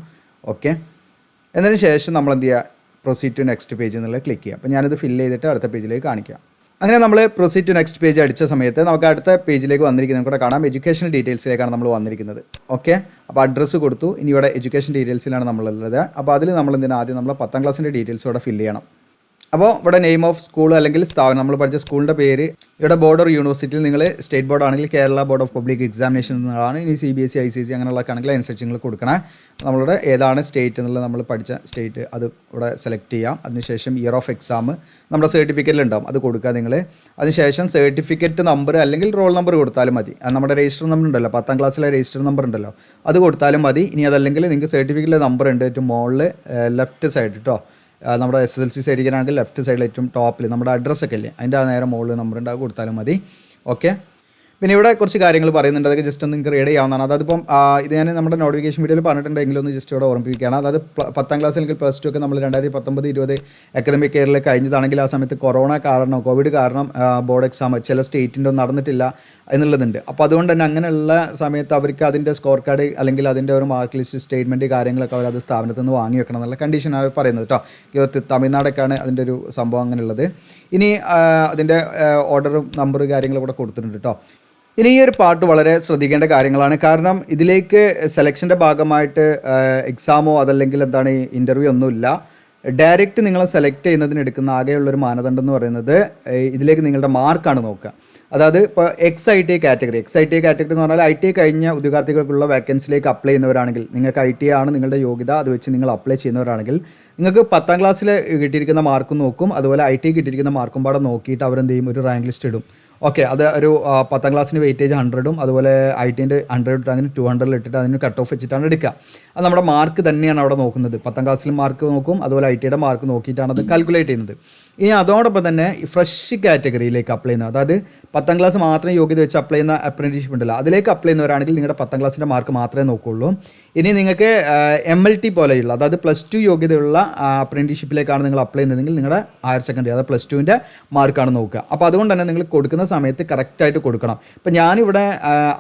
[SPEAKER 1] ഓക്കെ, എന്നതിന് ശേഷം നമ്മൾ എന്ത് ചെയ്യുക, പ്രൊസീഡ് ടു നെക്സ്റ്റ് പേജ് എന്നുള്ളത് ക്ലിക്ക് ചെയ്യുക. അപ്പോൾ ഞാനിത് ഫില്ല് ചെയ്തിട്ട് അടുത്ത പേജിലേക്ക് കാണിക്കാം. അങ്ങനെ നമ്മൾ പ്രൊസീഡ് ടു നെക്സ്റ്റ് പേജ് അടിച്ച സമയത്ത് നമുക്ക് അടുത്ത പേജിലേക്ക് വന്നിരിക്കുന്നത് കൂടെ കാണാം. എഡ്യൂക്കേഷൻ ഡീറ്റെയിൽസിലേക്കാണ് നമ്മൾ വന്നിരിക്കുന്നത്. ഓക്കെ, അപ്പോൾ അഡ്രസ്സ് കൊടുത്തു. ഇനി ഇവിടെ എഡ്യൂക്കേഷൻ ഡീറ്റെയിൽസിലാണ് നമ്മളുള്ളത്. അപ്പോൾ അതിൽ നമ്മൾ എന്തിനാണ് ആദ്യം നമ്മൾ 10ാം ക്ലാസ്സിൻ്റെ ഡീറ്റെയിൽസ് ഇവിടെ ഫില്ല് ചെയ്യണം. അപ്പോൾ ഇവിടെ നെയിം ഓഫ് സ്കൂൾ അല്ലെങ്കിൽ സ്ഥാപനം നമ്മൾ പഠിച്ച സ്കൂളിൻ്റെ പേര്, ഇവിടെ ബോർഡ് ഓർ യൂണിവേഴ്സിറ്റിയിൽ നിങ്ങൾ സ്റ്റേറ്റ് ബോർഡ് ആണെങ്കിൽ Kerala board of public examination എന്നതാണ്. ഇനി CBSE ICSE അങ്ങനെയുള്ളതൊക്കെ ആണെങ്കിൽ അതിനനുസരിച്ച് നിങ്ങൾ കൊടുക്കണം. നമ്മളുടെ ഏതാണ് സ്റ്റേറ്റ് എന്നുള്ളത് നമ്മൾ പഠിച്ച സ്റ്റേറ്റ് അത് ഇവിടെ സെലക്ട് ചെയ്യാം. അതിനുശേഷം ഇയർ ഓഫ് എക്സാം നമ്മുടെ സർട്ടിഫിക്കറ്റിലുണ്ടാവും, അത് കൊടുക്കുക നിങ്ങൾ. അതിനുശേഷം സർട്ടിഫിക്കറ്റ് നമ്പർ അല്ലെങ്കിൽ റോൾ നമ്പർ കൊടുത്താലും മതി. നമ്മുടെ രജിസ്റ്റർ നമ്പർ ഉണ്ടല്ലോ, 10ാം ക്ലാസ്സിലെ രജിസ്റ്റർ നമ്പർ ഉണ്ടല്ലോ, അത് കൊടുത്താലും മതി. ഇനി അതല്ലെങ്കിൽ നിങ്ങൾക്ക് സർട്ടിഫിക്കറ്റിലെ നമ്പർ ഉണ്ട് ഏറ്റവും മുകളിൽ ലെഫ്റ്റ് സൈഡ് കേട്ടോ. നമ്മുടെ SSLC സൈഡിലാണെങ്കിൽ ലെഫ്റ്റ് സൈഡിൽ ഏറ്റവും ടോപ്പിൽ നമ്മുടെ അഡ്രസ്സൊക്കെ ഇല്ലേ, അതിൻ്റെ നേരെ മുകളിൽ നമ്പർ ഉണ്ട്, അത് കൊടുത്താലും മതി. ഓക്കെ. പിന്നെ ഇവിടെ കുറച്ച് കാര്യങ്ങൾ പറയുന്നുണ്ട്, അതൊക്കെ ജസ്റ്റ് ഒന്ന് നിങ്ങൾക്ക് റീഡ് ചെയ്യാവുന്നതാണ്. അതിപ്പം ഇത് ഞാൻ നമ്മുടെ നോട്ടിഫിക്കേഷൻ വീഡിയോയിൽ പറഞ്ഞിട്ടുണ്ടെങ്കിലും ഒന്ന് ജസ്റ്റ് ഇവിടെ ഓർമ്മിപ്പിക്കുകയാണ്. അതായത് 10ാം ക്ലാസ് അല്ലെങ്കിൽ +2 ഒക്കെ നമ്മൾ 2019-20 അക്കാദമിക് ഇയറിൽ കഴിഞ്ഞതാണെങ്കിൽ ആ സമയത്ത് കൊറോണ കാരണം, കോവിഡ് കാരണം ബോർഡ് എക്സാം ചില സ്റ്റേറ്റിൻ്റെ ഒന്നും നടന്നിട്ടില്ല എന്നുള്ളതുണ്ട്. അപ്പോൾ അതുകൊണ്ട് തന്നെ അങ്ങനെയുള്ള സമയത്ത് അവർക്ക് അതിൻ്റെ സ്കോർ കാർഡ് അല്ലെങ്കിൽ അതിൻ്റെ ഒരു മാർക്ക് ലിസ്റ്റ് സ്റ്റേറ്റ്മെൻറ്റ് കാര്യങ്ങളൊക്കെ അവർ അത് സ്ഥാപനത്തിൽ നിന്ന് വാങ്ങി വെക്കണം എന്നുള്ള കണ്ടീഷനാണ് പറയുന്നത് കേട്ടോ. തമിഴ്നാടൊക്കെയാണ് അതിൻ്റെ ഒരു സംഭവം അങ്ങനെയുള്ളത്. ഇനി അതിൻ്റെ ഓർഡറും നമ്പർ കാര്യങ്ങളും കൂടെ കൊടുത്തിട്ടുണ്ട് കേട്ടോ. ഇനി ഈ ഒരു പാർട്ട് വളരെ ശ്രദ്ധിക്കേണ്ട കാര്യങ്ങളാണ്. കാരണം ഇതിലേക്ക് സെലക്ഷൻ്റെ ഭാഗമായിട്ട് എക്സാമോ അതല്ലെങ്കിൽ എന്താണ് ഇൻ്റർവ്യൂ ഒന്നുമില്ല. ഡയറക്റ്റ് നിങ്ങളെ സെലക്ട് ചെയ്യുന്നതിന് എടുക്കുന്ന ആകെയുള്ളൊരു മാനദണ്ഡം എന്ന് പറയുന്നത് ഇതിലേക്ക് നിങ്ങളുടെ മാർക്കാണ് നോക്കുക. അതായത് ഇപ്പോൾ XIT കാറ്റഗറി എന്ന് പറഞ്ഞാൽ ITI കഴിഞ്ഞ ഉദ്യോഗാർത്ഥികൾക്കുള്ള വേക്കൻസിയിലേക്ക് അപ്ലൈ ചെയ്യുന്നവരാണെങ്കിൽ, നിങ്ങൾക്ക് ITI ആണ് നിങ്ങളുടെ യോഗ്യത, അത് വെച്ച് നിങ്ങൾ അപ്ലൈ ചെയ്യുന്നവരാണെങ്കിൽ നിങ്ങൾക്ക് 10ാം ക്ലാസ്സിൽ കിട്ടിയിരിക്കുന്ന മാർക്കും നോക്കും, അതുപോലെ ITI കിട്ടിയിരിക്കുന്ന മാർക്കും പാടെ നോക്കിയിട്ട് അവരെന്ത് ചെയ്യും, ഒരു റാങ്ക് ലിസ്റ്റ് ഇടും. ഓക്കെ, അത് ഒരു 10ാം ക്ലാസ്സിന് വെയിറ്റേജ് 100ഉം അതുപോലെ ITൻ്റെ 100 ഇട്ട് അങ്ങനെ 200 ഇട്ടിട്ട് അതിന് കട്ട് ഓഫ് വെച്ചിട്ടാണ് എടുക്കുക. അത് നമ്മുടെ മാർക്ക് തന്നെയാണ് അവിടെ നോക്കുന്നത്. 10ാം ക്ലാസ്സിൽ മാർക്ക് നോക്കും, അതുപോലെ ITയുടെ മാർക്ക് നോക്കിയിട്ടാണ് അത് കാൽക്കുലേറ്റ് ചെയ്യുന്നത്. ഇനി അതോടൊപ്പം തന്നെ ഈ ഫ്രഷ് കാറ്റഗറിയിലേക്ക് അപ്ലൈ ചെയ്യുന്നത്, അതായത് 10ാം ക്ലാസ് മാത്രം യോഗ്യത വെച്ച് അപ്ലൈ ചെയ്യുന്ന അപ്രന്റീഷിപ്പ് ഉണ്ടല്ലോ, അതിലേക്ക് അപ്ലൈ ചെയ്യുന്നവരാണെങ്കിൽ നിങ്ങളുടെ 10ാം ക്ലാസ്സിൻ്റെ മാർക്ക് മാത്രമേ നോക്കുകയുള്ളൂ. ഇനി നിങ്ങൾക്ക് MLT പോലെയുള്ള, അതായത് +2 യോഗ്യതയുള്ള അപ്രന്റീഷിപ്പിലേക്കാണ് നിങ്ങൾ അപ്ലൈ ചെയ്യുന്നതെങ്കിൽ നിങ്ങളുടെ ഹയർ സെക്കൻഡറി അതായത് +2ൻ്റെ മാർക്കാണ് നോക്കുക. അപ്പോൾ അതുകൊണ്ട് തന്നെ നിങ്ങൾ കൊടുക്കുന്ന സമയത്ത് കറക്റ്റായിട്ട് കൊടുക്കണം. ഇപ്പോൾ ഞാനിവിടെ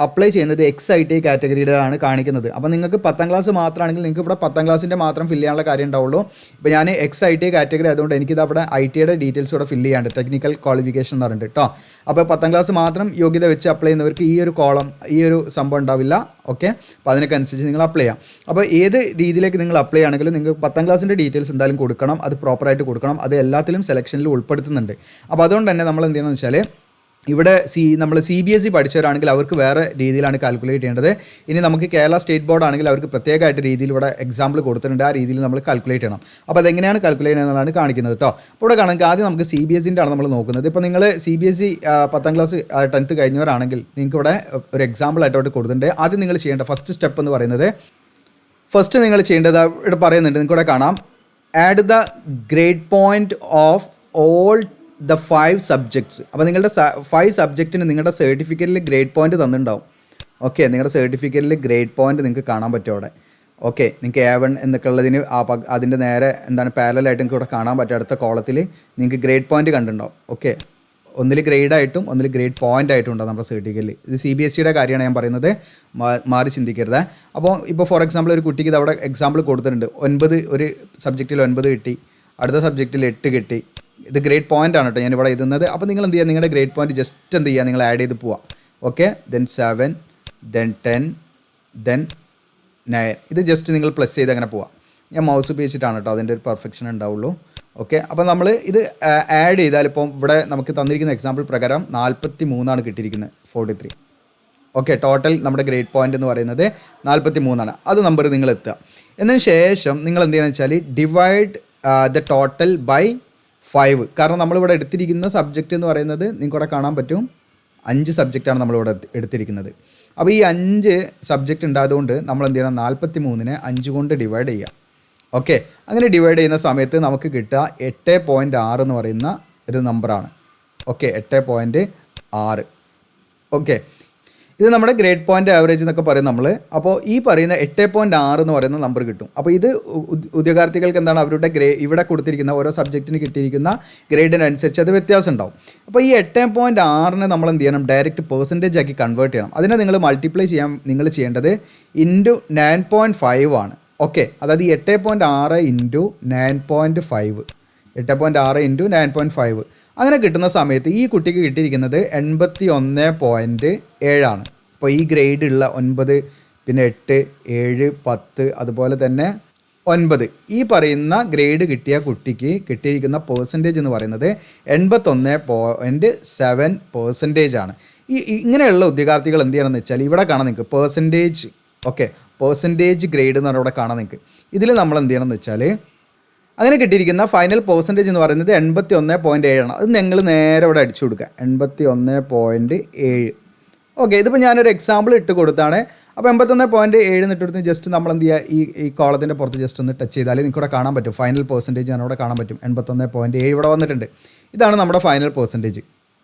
[SPEAKER 1] അപ്ലൈ ചെയ്യുന്നത് XIT കാറ്റഗറിയിലാണ് കാണിക്കുന്നത്. അപ്പോൾ നിങ്ങൾക്ക് 10ാം ക്ലാസ് മാത്രമാണെങ്കിൽ നിങ്ങൾക്ക് ഇവിടെ 10ാം ക്ലാസ്സിൻ്റെ മാത്രം ഫില്ല് ചെയ്യാനുള്ള കാര്യം ഉണ്ടാവുള്ളൂ. ഇപ്പോൾ ഞാൻ XIT കാറ്റഗറി ആയതുകൊണ്ട് എനിക്കിത് അവിടെ ITയുടെ ഡീറ്റെയിൽസ് ഇവിടെ ഫില്ല് ചെയ്യാണ്ട്, ടെക്നിക്കൽ ക്വാളിഫിക്കേഷൻ എന്ന് പറഞ്ഞിട്ട് കേട്ടോ. അപ്പോൾ 10ാം ക്ലാസ് മാത്രം യോഗ്യത വെച്ച് അപ്ലൈ ചെയ്യുന്നവർക്ക് ഈ ഒരു കോളം, ഈ ഒരു സംഭവം ഉണ്ടാവില്ല. ഓക്കെ, അപ്പോൾ അതിനൊക്കെ അനുസരിച്ച് നിങ്ങൾ അപ്ലൈ ചെയ്യാം. അപ്പോൾ ഏത് രീതിയിലേക്ക് നിങ്ങൾ അപ്ലൈ ആണെങ്കിലും നിങ്ങൾക്ക് 10ാം ക്ലാസ്സിൻ്റെ ഡീറ്റെയിൽസ് എന്തായാലും കൊടുക്കണം, അത് പ്രോപ്പറായിട്ട് കൊടുക്കണം. അത് എല്ലാത്തിലും സെലക്ഷനിൽ ഉൾപ്പെടുത്തുന്നുണ്ട്. അപ്പോൾ അതുകൊണ്ട് തന്നെ നമ്മൾ എന്ത് ചെയ്യണമെന്ന് വെച്ചാൽ ഇവിടെ നമ്മൾ CBSE പഠിച്ചവരാണെങ്കിൽ അവർക്ക് വേറെ രീതിയിലാണ് കാൽക്കുലേറ്റ് ചെയ്യേണ്ടത്. ഇനി നമുക്ക് കേരള സ്റ്റേറ്റ് ബോർഡ് ആണെങ്കിൽ അവർക്ക് പ്രത്യേകമായിട്ട് രീതിയിൽ ഇവിടെ എക്സാമ്പിൾ കൊടുത്തിട്ടുണ്ട്, ആ രീതിയിൽ നമ്മൾ കാൽക്കുലേറ്റ് ചെയ്യണം. അപ്പോൾ അതെങ്ങനെയാണ് കാൽക്കുലേറ്റ് ചെയ്യുന്നതാണ് കാണിക്കുന്നത് കേട്ടോ. അപ്പോൾ ഇവിടെ കാണുമെങ്കിൽ ആദ്യം നമുക്ക് CBSEൻ്റെ ആണ് നമ്മൾ നോക്കുന്നത്. ഇപ്പോൾ നിങ്ങൾ CBSE 10ാം ക്ലാസ് 10th കഴിഞ്ഞവരാണെങ്കിൽ നിങ്ങൾക്ക് ഇവിടെ ഒരു എക്സാമ്പിൾ ആയിട്ട് കൊടുത്തിട്ടുണ്ട്. ആദ്യം നിങ്ങൾ ചെയ്യേണ്ട ഫസ്റ്റ് സ്റ്റെപ്പ് എന്ന് പറയുന്നത്, ഫസ്റ്റ് നിങ്ങൾ ചെയ്യേണ്ടത് ഇവിടെ പറയുന്നുണ്ട്, നിങ്ങൾക്ക് ഇവിടെ കാണാം, add the grade point of all the 5 subjects. അപ്പോൾ നിങ്ങളുടെ 5 സബ്ജക്റ്റിന് നിങ്ങളുടെ സർട്ടിഫിക്കറ്റിൽ ഗ്രേഡ് പോയിന്റ് തന്നിട്ടുണ്ടാവും. ഓക്കെ, നിങ്ങളുടെ സർട്ടിഫിക്കറ്റിൽ ഗ്രേഡ് പോയിന്റ് നിങ്ങൾക്ക് കാണാൻ പറ്റും അവിടെ. ഓക്കെ, നിങ്ങൾക്ക് A1 എന്നൊക്കെ ഉള്ളതിന് അതിൻ്റെ നേരെ എന്താണ് പാരലായിട്ട് നിങ്ങൾക്ക് ഇവിടെ കാണാൻ പറ്റും. അടുത്ത കോളത്തിൽ നിങ്ങൾക്ക് ഗ്രേഡ് പോയിന്റ് കണ്ടിട്ടുണ്ടാവും. ഓക്കെ, ഒന്നിൽ ഗ്രേഡായിട്ടും ഒന്നിൽ ഗ്രേഡ് പോയിന്റ് ആയിട്ടും ഉണ്ടാവും നമ്മുടെ സർട്ടിഫിക്കറ്റിൽ. ഇത് CBSEയുടെ കാര്യമാണ് ഞാൻ പറയുന്നത്, മാറി ചിന്തിക്കരുത്. അപ്പോൾ ഇപ്പോൾ ഫോർ എക്സാമ്പിൾ ഒരു കുട്ടിക്ക് ഇത് അവിടെ എക്സാമ്പിൾ കൊടുത്തിട്ടുണ്ട്, 9 ഒരു സബ്ജക്റ്റിൽ 9 കിട്ടി, അടുത്ത സബ്ജക്റ്റിൽ 8 കിട്ടി. ഇത് ഗ്രേഡ് പോയിന്റ് ആണ് കേട്ടോ ഞാൻ ഇവിടെ എഴുതുന്നത്. അപ്പോൾ നിങ്ങൾ എന്ത് ചെയ്യുക, നിങ്ങളുടെ ഗ്രേഡ് പോയിന്റ് ജസ്റ്റ് എന്ത് ചെയ്യുക, നിങ്ങൾ ആഡ് ചെയ്ത് പോവുക. Okay, then 7, then 10, then 9. ഇത് ജസ്റ്റ് നിങ്ങൾ പ്ലസ് ചെയ്ത് അങ്ങനെ പോവാം. ഞാൻ മൗസ് ഉപയോഗിച്ചിട്ടാണ് കേട്ടോ അതിൻ്റെ ഒരു പെർഫെക്ഷൻ ഉണ്ടാവുള്ളൂ. ഓക്കെ, അപ്പോൾ നമ്മൾ ഇത് ആഡ് ചെയ്താൽ ഇപ്പം ഇവിടെ നമുക്ക് തന്നിരിക്കുന്ന എക്സാമ്പിൾ പ്രകാരം 43 കിട്ടിയിരിക്കുന്നത്, 43. ഓക്കെ, ടോട്ടൽ നമ്മുടെ ഗ്രേഡ് പോയിന്റ് എന്ന് പറയുന്നത് 43. അത് നമ്പർ നിങ്ങൾ എത്തുക. എന്നതിന് ശേഷം നിങ്ങൾ എന്ത് ചെയ്യുക വെച്ചാൽ ഡിവൈഡ് ദ ടോട്ടൽ ബൈ 5. കാരണം നമ്മളിവിടെ എടുത്തിരിക്കുന്ന സബ്ജക്റ്റ് എന്ന് പറയുന്നത് നിങ്ങൾക്കിവിടെ കാണാൻ പറ്റും, 5 സബ്ജക്റ്റാണ് നമ്മളിവിടെ എടുത്തിരിക്കുന്നത്. അപ്പോൾ ഈ 5 സബ്ജക്റ്റ് ഉണ്ടായതുകൊണ്ട് നമ്മൾ എന്ത് ചെയ്യണം, 43നെ 5 കൊണ്ട് ഡിവൈഡ് ചെയ്യുക. ഓക്കെ, അങ്ങനെ ഡിവൈഡ് ചെയ്യുന്ന സമയത്ത് നമുക്ക് കിട്ടുക 8.6 എന്ന് പറയുന്ന ഒരു നമ്പറാണ്. ഓക്കെ, 8.6. ഓക്കെ, ഇത് നമ്മുടെ ഗ്രേഡ് പോയിന്റ് ആവറേജ് എന്നൊക്കെ പറയും നമ്മൾ. അപ്പോൾ ഈ പറയുന്ന 8.6 എന്ന് പറയുന്ന നമ്പർ കിട്ടും. അപ്പോൾ ഇത് ഉദ്യോഗാർത്ഥികൾക്ക് എന്താണ് അവരുടെ ഇവിടെ കൊടുത്തിരിക്കുന്ന ഓരോ സബ്ജക്റ്റിന് കിട്ടിയിരിക്കുന്ന ഗ്രേഡിനനുസരിച്ച് അത് വ്യത്യാസം ഉണ്ടാവും. അപ്പോൾ ഈ 8.6നെ നമ്മൾ എന്ത് ചെയ്യണം, ഡയറക്റ്റ് പെർസെൻറ്റേജ് ആക്കി കൺവേർട്ട് ചെയ്യണം. അതിനെ നിങ്ങൾ മൾട്ടിപ്ലൈ നിങ്ങൾ ചെയ്യേണ്ടത് ഇൻറ്റു 9.5 ആണ്. ഓക്കെ, അതായത് 8.6 ഇൻറ്റു 9.5, 8.6 ഇൻറ്റു 9.5 അങ്ങനെ കിട്ടുന്ന സമയത്ത് ഈ കുട്ടിക്ക് കിട്ടിയിരിക്കുന്നത് 81.7 ആണ്. അപ്പോൾ ഈ ഗ്രേഡ് ഉള്ള 9, പിന്നെ 8, 7, 10 അതുപോലെ തന്നെ 9 ഈ പറയുന്ന ഗ്രേഡ് കിട്ടിയ കുട്ടിക്ക് കിട്ടിയിരിക്കുന്ന പെർസെൻറ്റേജ് എന്ന് പറയുന്നത് 81.7% ആണ്. ഇങ്ങനെയുള്ള ഉദ്യോഗാർത്ഥികൾ എന്ത് ചെയ്യണമെന്ന് വെച്ചാൽ ഇവിടെ കാണാൻ നിങ്ങൾക്ക് പെർസെൻറ്റേജ്, ഓക്കെ, പെർസെൻറ്റേജ് ഗ്രേഡ് എന്ന് പറഞ്ഞാൽ ഇവിടെ കാണാൻ നിങ്ങൾക്ക്. ഇതിൽ നമ്മൾ എന്ത് ചെയ്യണമെന്ന് വെച്ചാൽ അങ്ങനെ കിട്ടിയിരിക്കുന്ന ഫൈനൽ പെർസെൻറ്റേജ് എന്ന് പറയുന്നത് 81.7 ആണ്. അത് നിങ്ങൾ നേരെ ഇവിടെ അടിച്ചു കൊടുക്കുക, 81.7. ഓക്കെ, ഇതിപ്പോൾ ഞാനൊരു എക്സാമ്പിൾ ഇട്ട് കൊടുത്താണ്. അപ്പോൾ 81.7 ഇട്ടെടുത്ത് ജസ്റ്റ് നമ്മൾ എന്ത് ചെയ്യുക, ഈ കോളത്തിൻ്റെ പുറത്ത് ജസ്റ്റ് ഒന്ന് ടച്ച് ചെയ്താൽ നിങ്ങൾക്ക് ഇവിടെ കാണാൻ പറ്റും ഫൈനൽ പെർസെൻറ്റേജ് ആണ് ഇവിടെ കാണാൻ പറ്റും. 81.7 ഇവിടെ വന്നിട്ടുണ്ട്. ഇതാണ് നമ്മുടെ ഫൈനൽ പെർസെൻറ്റേജ്.